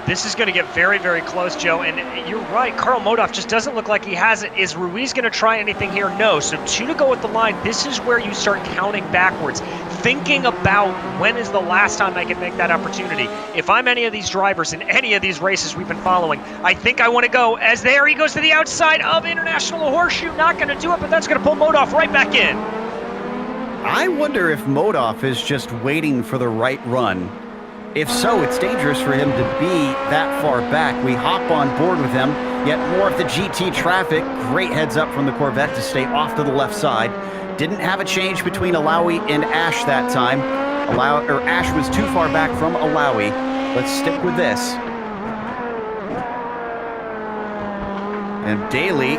This is going to get very, very close, Joe. And you're right, Carl Modoff just doesn't look like he has it. Is Ruiz going to try anything here? No. So 2 to go at the line. This is where you start counting backwards, thinking about when is the last time I can make that opportunity. If I'm any of these drivers in any of these races we've been following, I think I want to go as there he goes to the outside of International Horseshoe. Not going to do it, but that's going to pull Modoff right back in. I wonder if Modoff is just waiting for the right run. If so, it's dangerous for him to be that far back. We hop on board with him, yet more of the GT traffic. Great heads up from the Corvette to stay off to the left side. Didn't have a change between Alawi and Ash that time. Ash was too far back from Alawi. Let's stick with this. And Daly,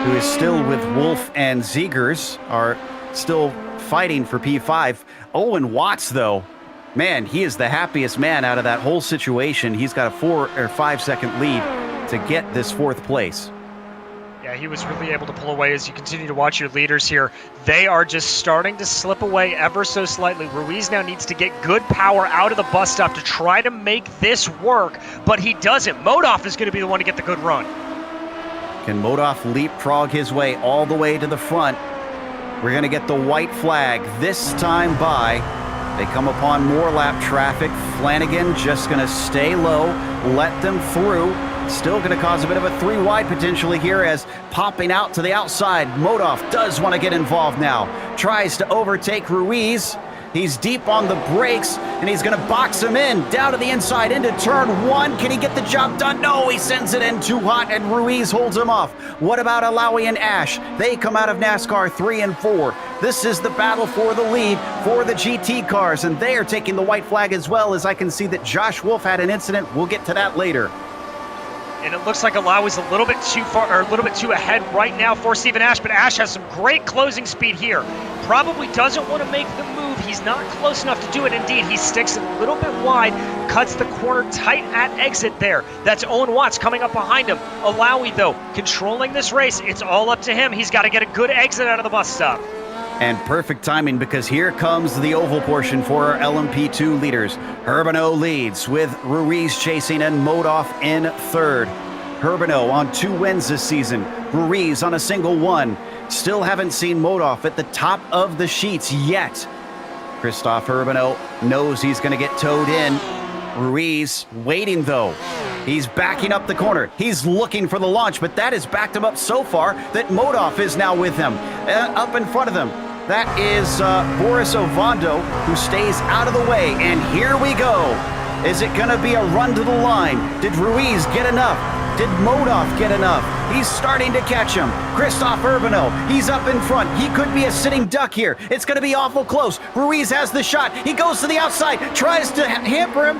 who is still with Wolf and Ziegers, are still fighting for P5. Owen Watts, though, man, he is the happiest man out of that whole situation. He's got a 4 or 5 second lead to get this 4th place. Yeah, he was really able to pull away. As you continue to watch your leaders here, they are just starting to slip away ever so slightly. Ruiz now needs to get good power out of the bus stop to try to make this work, but he doesn't. Modoff is going to be the one to get the good run. Can Modoff leapfrog his way all the way to the front? We're going to get the white flag this time by. They come upon more lap traffic. Flanagan just going to stay low, let them through. Still going to cause a bit of a 3 wide potentially here as popping out to the outside. Modoff does want to get involved now. Tries to overtake Ruiz. He's deep on the brakes, and he's going to box him in. Down to the inside into turn 1. Can he get the job done? No, he sends it in too hot, and Ruiz holds him off. What about Alawi and Ash? They come out of NASCAR 3 and 4. This is the battle for the lead for the GT cars, and they are taking the white flag as well, as I can see that Josh Wolf had an incident. We'll get to that later. And it looks like Alawi's a little bit too far, or a little bit too ahead right now for Stephen Ash, but Ash has some great closing speed here. Probably doesn't want to make the move. He's not close enough to do it. Indeed, he sticks a little bit wide, cuts the corner tight at exit there. That's Owen Watts coming up behind him. Alawi, though, controlling this race. It's all up to him. He's got to get a good exit out of the bus stop. And perfect timing, because here comes the oval portion for our LMP2 leaders. Herbino leads with Ruiz chasing and Modoff in third. Herbino on 2 wins this season. Ruiz on a single 1. Still haven't seen Modoff at the top of the sheets yet. Christoph Herbino knows he's going to get towed in. Ruiz waiting though. He's backing up the corner. He's looking for the launch, but that has backed him up so far that Modoff is now with him, up in front of them. That is Boris Ovando, who stays out of the way, and here we go. Is it going to be a run to the line? Did Ruiz get enough? Did Modoff get enough? He's starting to catch him. Christoph Herbino, he's up in front. He could be a sitting duck here. It's going to be awful close. Ruiz has the shot. He goes to the outside, tries to hamper him,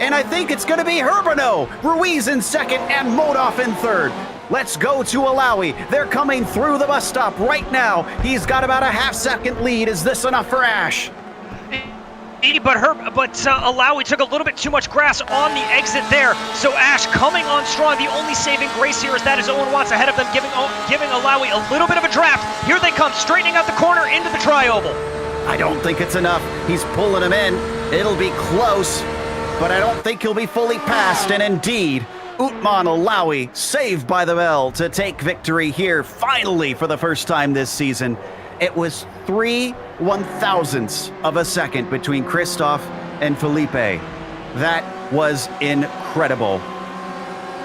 and I think it's going to be Herbino. Ruiz in second and Modoff in third. Let's go to Alawi. They're coming through the bus stop right now. He's got about a half-second lead. Is this enough for Ash? But Alawi took a little bit too much grass on the exit there. So Ash coming on strong. The only saving grace here is that is Owen Watts ahead of them, giving Alawi a little bit of a draft. Here they come, straightening out the corner into the tri-oval. I don't think it's enough. He's pulling him in. It'll be close, but I don't think he'll be fully passed. And indeed, Utman Alawi saved by the bell to take victory here, finally for the first time this season. It was 3 1/1000ths of a second between Christoph and Felipe. That was incredible.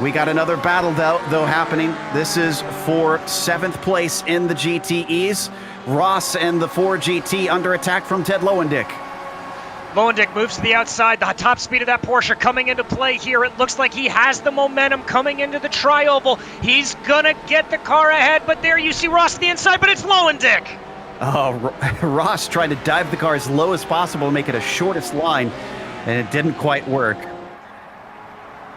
We got another battle though happening. This is for 7th place in the GTEs. Ross and the 4GT under attack from Ted Lowendick. Lowendick moves to the outside. The top speed of that Porsche coming into play here. It looks like he has the momentum coming into the tri-oval. He's going to get the car ahead, but there you see Ross to the inside, but it's Lowendick. Oh, Ross trying to dive the car as low as possible to make it a shortest line, and it didn't quite work.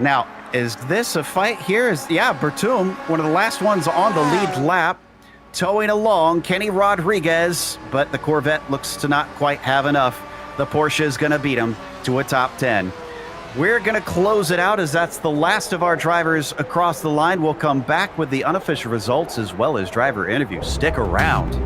Now, is this a fight here? Yeah, Bertum, one of the last ones on the lead lap, towing along Kenny Rodriguez, but the Corvette looks to not quite have enough. The Porsche is going to beat him to a top 10. We're going to close it out as that's the last of our drivers across the line. We'll come back with the unofficial results as well as driver interviews. Stick around.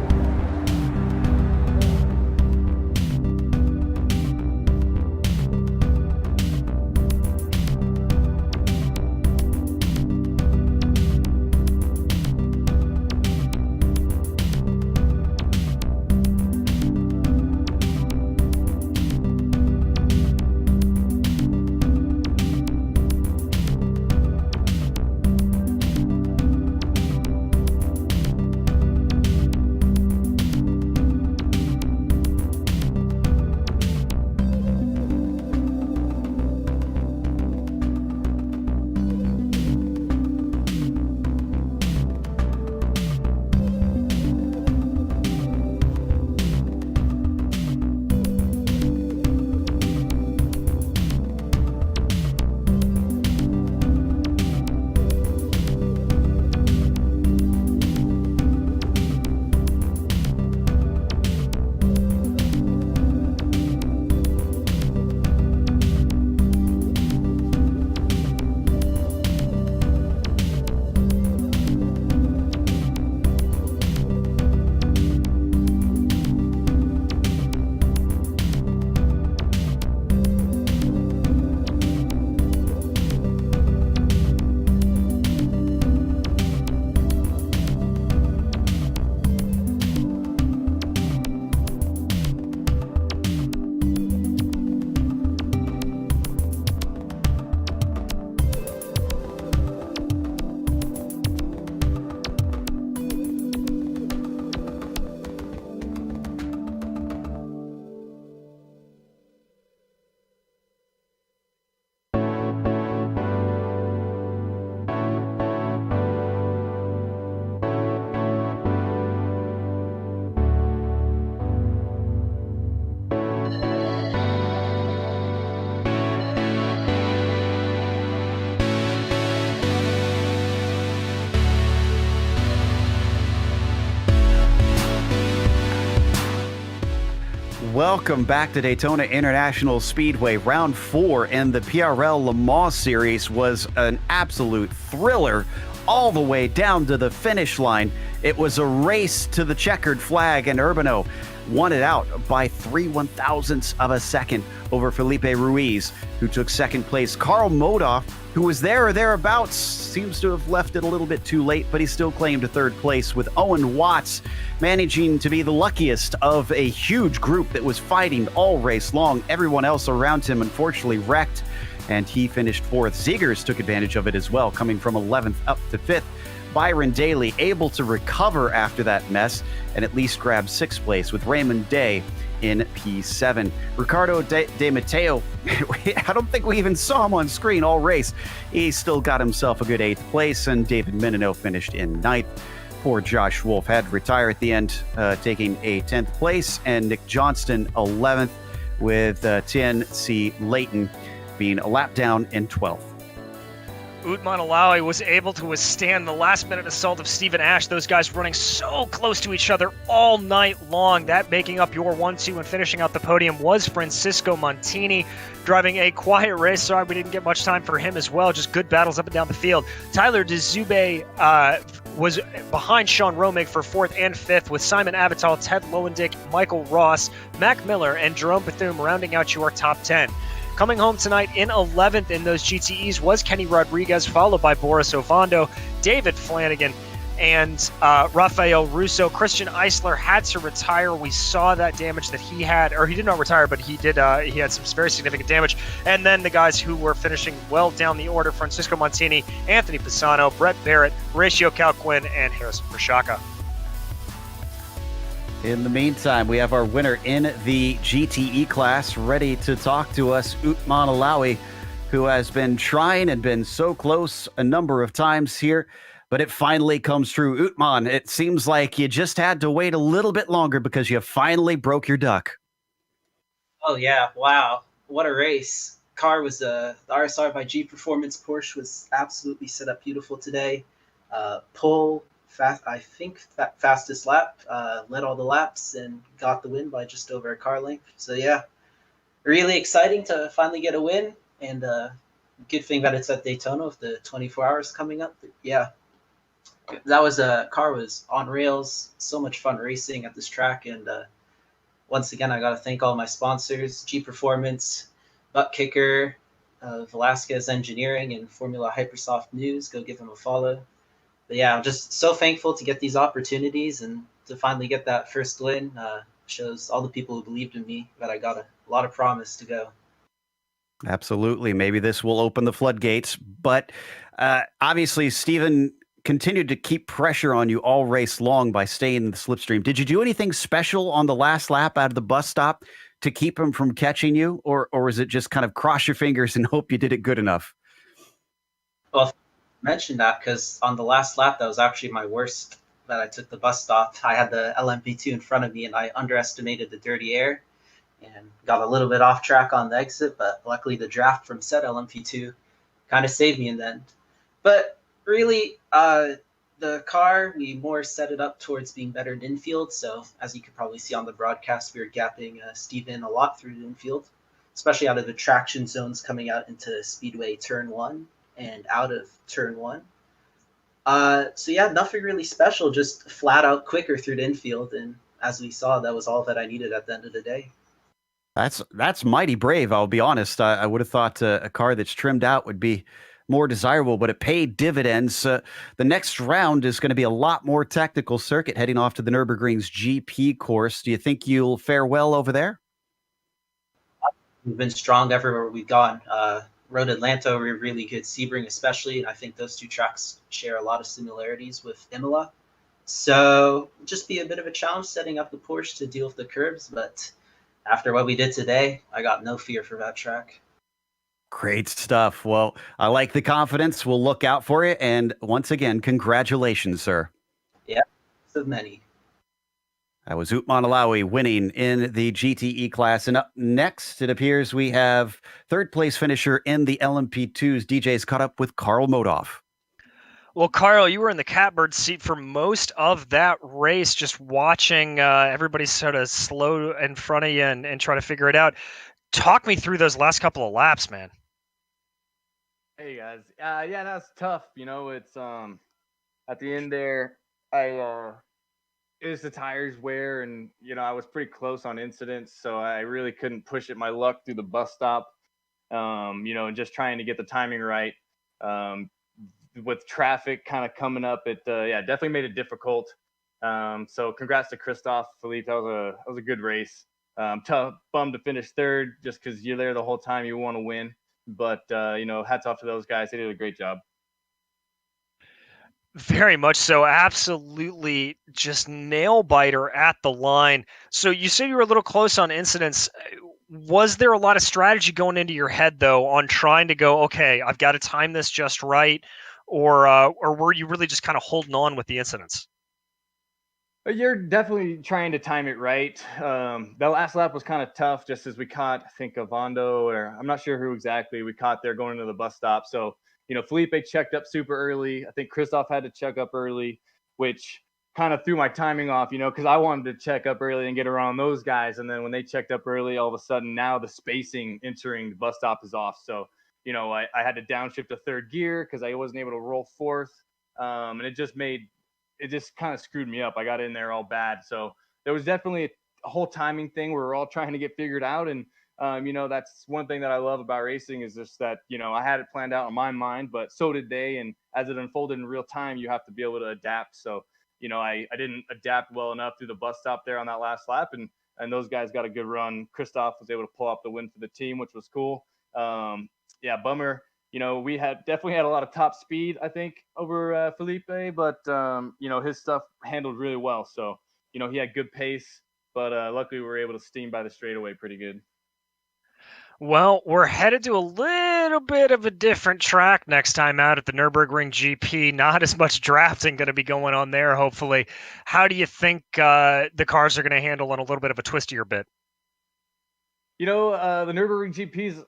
Welcome back to Daytona International Speedway. Round 4 in the PRL LeMans series was an absolute thriller all the way down to the finish line. It was a race to the checkered flag, and Urbano won it out by 3/1000ths of a second over Felipe Ruiz, who took second place. Carl Modoff, who was there or thereabouts, seems to have left it a little bit too late, but he still claimed a third place, with Owen Watts managing to be the luckiest of a huge group that was fighting all race long. Everyone else around him unfortunately wrecked, and he finished fourth. Zegers took advantage of it as well, coming from 11th up to 5th. Byron Daly able to recover after that mess and at least grab 6th place, with Raymond Day in P7. Ricardo De Matteo, I don't think we even saw him on screen all race. He still got himself a good 8th place, and David Menino finished in 9th. Poor Josh Wolf had to retire at the end, taking a 10th place, and Nick Johnston 11th, with Tien C. Layton being a lap down in 12th. Uthman Alawi was able to withstand the last-minute assault of Stephen Ash. Those guys running so close to each other all night long. That making up your 1-2 and finishing out the podium was Francisco Montini, driving a quiet race. Sorry, we didn't get much time for him as well. Just good battles up and down the field. Tyler DeZube was behind Sean Romig for 4th and 5th, with Simon Avital, Ted Lowendick, Michael Ross, Mac Miller, and Jerome Bethune rounding out your top 10. Coming home tonight in 11th in those GTEs was Kenny Rodriguez, followed by Boris Ovando, David Flanagan, and Rafael Russo. Christian Eisler had to retire. We saw that damage that he had, or he did not retire, but he did. He had some very significant damage. And then the guys who were finishing well down the order: Francisco Montini, Anthony Pisano, Brett Barrett, Horatio Calquin, and Harrison Prochaka. In the meantime, we have our winner in the GTE class ready to talk to us, Utman Alawi, who has been trying and been so close a number of times here, but it finally comes true. Utman, it seems like you just had to wait a little bit longer because you finally broke your duck. Oh yeah! Wow, what a race! Car was the RSR by G Performance Porsche was absolutely set up beautiful today. Pole fast, I think fastest lap, led all the laps and got the win by just over a car length. So yeah, really exciting to finally get a win, and good thing that it's at Daytona with the 24 hours coming up. But yeah, that was a car was on rails. So much fun racing at this track, and once again, I got to thank all my sponsors: G Performance, Butt Kicker, Velasquez Engineering, and Formula Hypersoft News. Go give them a follow. But yeah, I'm just so thankful to get these opportunities and to finally get that first win. Shows all the people who believed in me that I got a lot of promise to go. Absolutely. Maybe this will open the floodgates. But obviously, Stephen continued to keep pressure on you all race long by staying in the slipstream. Did you do anything special on the last lap out of the bus stop to keep him from catching you? Or is it just kind of cross your fingers and hope you did it good enough? Well, I mentioned that because on the last lap, that was actually my worst that I took the bus stop. I had the LMP2 in front of me and I underestimated the dirty air and got a little bit off track on the exit, but luckily the draft from said LMP2 kind of saved me in the end. But really, the car, we more set it up towards being better in infield. So as you could probably see on the broadcast, we were gapping Steven a lot through the infield, especially out of the traction zones coming out into Speedway turn 1 and out of turn 1. So yeah, nothing really special, just flat out quicker through the infield. And as we saw, that was all that I needed at the end of the day. That's mighty brave. I'll be honest. I would have thought a car that's trimmed out would be more desirable, but it paid dividends. The next round is going to be a lot more technical circuit heading off to the Nürburgring's GP course. Do you think you'll fare well over there? We've been strong everywhere we've gone. Road Atlanta, we're really good. Sebring especially, and I think those two tracks share a lot of similarities with Imola. So just be a bit of a challenge setting up the Porsche to deal with the curbs, but after what we did today, I got no fear for that track. Great stuff. Well, I like the confidence. We'll look out for you. And once again, congratulations, sir. Yeah, so many. That was Utman Alawi winning in the GTE class. And up next, it appears we have third place finisher in the LMP2's. DJ's caught up with Carl Modoff. Well, Carl, you were in the catbird seat for most of that race, just watching everybody sort of slow in front of you and try to figure it out. Talk me through those last couple of laps, man. Hey guys, yeah, that's tough. It's at the end there, it was the tires wear, and I was pretty close on incidents, so I really couldn't push it my luck through the bus stop. And just trying to get the timing right. With traffic kind of coming up, it definitely made it difficult. So congrats to Christophe, Philippe. That was a good race. Tough bum to finish third, just because you're there the whole time, you want to win. But hats off to those guys. They did a great job. Very much so. Absolutely just nail biter at the line. So you said you were a little close on incidents. Was there a lot of strategy going into your head, though, on trying to go, okay, I've got to time this just right? Or were you really just kind of holding on with the incidents? You're definitely trying to time it right. The last lap was kind of tough, just as we caught, I think, Avando, or I'm not sure who exactly we caught there going into the bus stop. So, Felipe checked up super early. I think Christoph had to check up early, which kind of threw my timing off, because I wanted to check up early and get around those guys. And then when they checked up early, all of a sudden now the spacing entering the bus stop is off. So, I had to downshift to third gear because I wasn't able to roll fourth. And it just kind of screwed me up. I got in there all bad. So there was definitely a whole timing thing where we're all trying to get figured out. And, that's one thing that I love about racing is just that, I had it planned out in my mind, but so did they. And as it unfolded in real time, you have to be able to adapt. So, I didn't adapt well enough through the bus stop there on that last lap. And those guys got a good run. Christoph was able to pull off the win for the team, which was cool. Bummer. We definitely had a lot of top speed, I think, over Felipe, but his stuff handled really well. So, he had good pace, but luckily we were able to steam by the straightaway pretty good. Well, we're headed to a little bit of a different track next time out at the Nürburgring GP. Not as much drafting going to be going on there, hopefully. How do you think the cars are going to handle on a little bit of a twistier bit? The Nürburgring GP is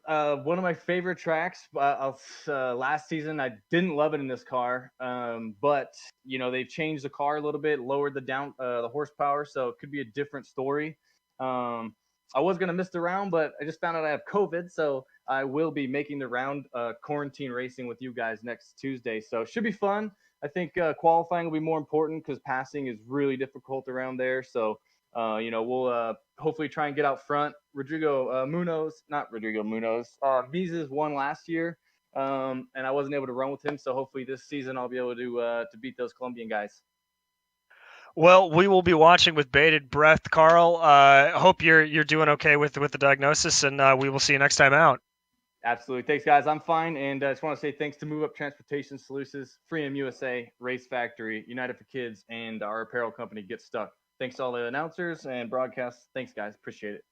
one of my favorite tracks. Last season, I didn't love it in this car, but they've changed the car a little bit, lowered the horsepower, so it could be a different story. I was gonna miss the round, but I just found out I have COVID, so I will be making the round quarantine racing with you guys next Tuesday. So it should be fun. I think qualifying will be more important because passing is really difficult around there. So we'll hopefully try and get out front. Mises won last year, and I wasn't able to run with him. So hopefully this season I'll be able to beat those Colombian guys. Well, we will be watching with bated breath, Carl. Hope you're doing okay with the diagnosis, and we will see you next time out. Absolutely. Thanks, guys. I'm fine. And I just want to say thanks to Move Up Transportation Solutions, Freedom USA, Race Factory, United for Kids, and our apparel company, Get Stuck. Thanks to all the announcers and broadcasts. Thanks, guys. Appreciate it.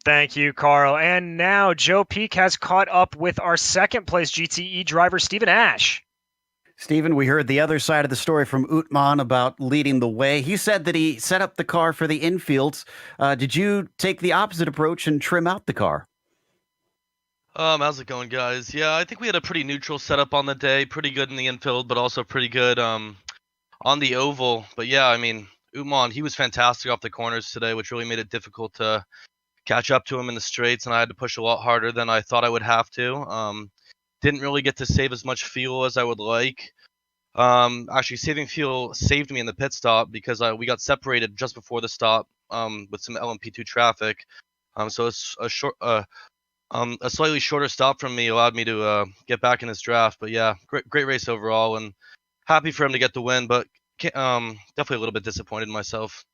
Thank you, Carl. And now Joe Peak has caught up with our second place GTE driver, Stephen Ash. Stephen, we heard the other side of the story from Utman about leading the way. He said that he set up the car for the infields. Did you take the opposite approach and trim out the car? How's it going, guys? Yeah, I think we had a pretty neutral setup on the day. Pretty good in the infield, but also pretty good on the oval. But yeah, I mean, Utman, he was fantastic off the corners today, which really made it difficult to catch up to him in the straights, and I had to push a lot harder than I thought I would have to. Didn't really get to save as much fuel as I would like. Actually, saving fuel saved me in the pit stop because we got separated just before the stop with some LMP2 traffic. So it's a slightly shorter stop from me allowed me to get back in his draft. But yeah, great race overall, and happy for him to get the win, but definitely a little bit disappointed in myself.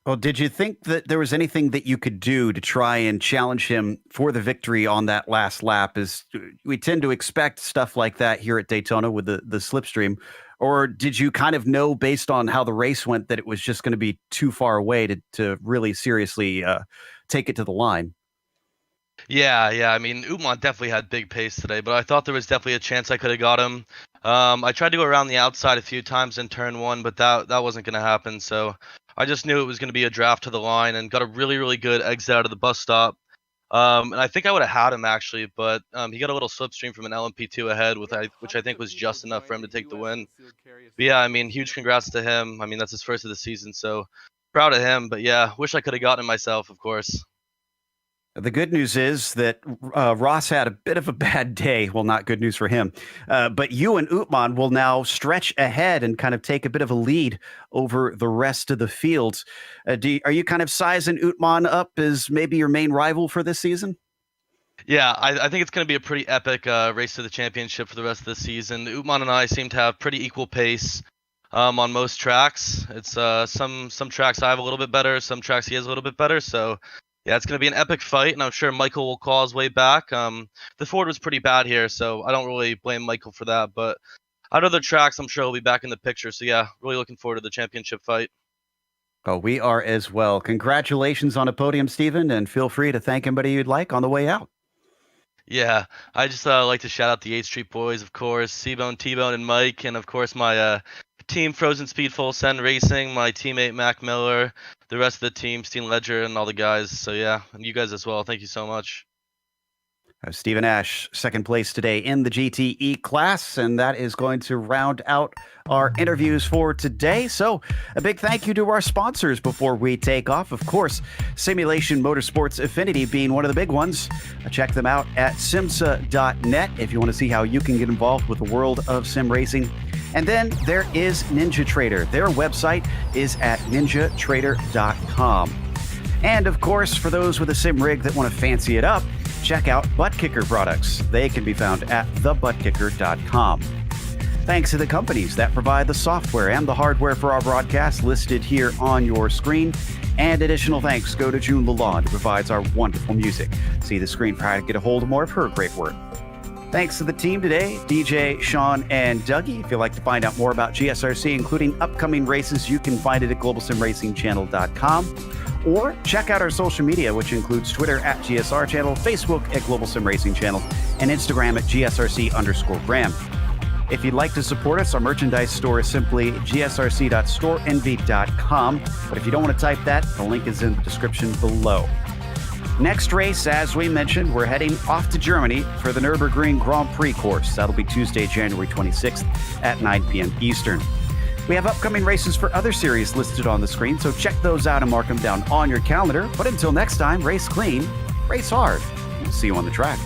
Well, did you think that there was anything that you could do to try and challenge him for the victory on that last lap? As we tend to expect stuff like that here at Daytona with the slipstream. Or did you kind of know based on how the race went that it was just going to be too far away to really seriously take it to the line? Yeah. I mean, Utman definitely had big pace today, but I thought there was definitely a chance I could have got him. I tried to go around the outside a few times in turn one, but that wasn't going to happen. So I just knew it was going to be a draft to the line and got a really, really good exit out of the bus stop. And I think I would have had him actually, but he got a little slipstream from an LMP2 ahead, which I think was just enough for him to take the win. But yeah, I mean, huge congrats to him. I mean, that's his first of the season, so proud of him. But yeah, wish I could have gotten him myself, of course. The good news is that Ross had a bit of a bad day. Well, not good news for him. But you and Utman will now stretch ahead and kind of take a bit of a lead over the rest of the fields. Are you kind of sizing Utman up as maybe your main rival for this season? Yeah, I think it's going to be a pretty epic race to the championship for the rest of the season. Utman and I seem to have pretty equal pace on most tracks. It's some tracks I have a little bit better, some tracks he has a little bit better. So yeah, it's going to be an epic fight, and I'm sure Michael will claw his way back. The Ford was pretty bad here, so I don't really blame Michael for that. But at other tracks, I'm sure he'll be back in the picture. So yeah, really looking forward to the championship fight. Oh, we are as well. Congratulations on a podium, Stephen, and feel free to thank anybody you'd like on the way out. Yeah, I just like to shout out the 8th Street Boys, of course, C-Bone, T-Bone, and Mike, and of course my team Frozen Speed Full Send Racing, my teammate Mac Miller, the rest of the team, Steen Ledger, and all the guys. So yeah, and you guys as well. Thank you so much. Stephen Ash, second place today in the GTE class, and that is going to round out our interviews for today. So a big thank you to our sponsors before we take off. Of course, Simulation Motorsports Affinity being one of the big ones. Check them out at SIMMSA.net if you want to see how you can get involved with the world of sim racing. And then there is NinjaTrader. Their website is at NinjaTrader.com. And of course, for those with a sim rig that want to fancy it up, check out Butt Kicker products. They can be found at thebuttkicker.com. Thanks to the companies that provide the software and the hardware for our broadcast listed here on your screen. And additional thanks go to June Lalonde, who provides our wonderful music. See the screen for how to get a hold of more of her great work. Thanks to the team today, DJ, Sean, and Dougie. If you'd like to find out more about GSRC, including upcoming races, you can find it at globalsimracingchannel.com. Or check out our social media, which includes Twitter at GSR Channel, Facebook at Global Sim Racing Channel, and Instagram at GSRC_Graham. If you'd like to support us, our merchandise store is simply gsrc.storeenvy.com. But if you don't want to type that, the link is in the description below. Next race, as we mentioned, we're heading off to Germany for the Nürburgring Grand Prix course. That'll be Tuesday, January 26th at 9 p.m. Eastern. We have upcoming races for other series listed on the screen, so check those out and mark them down on your calendar. But until next time, race clean, race hard. We'll see you on the track.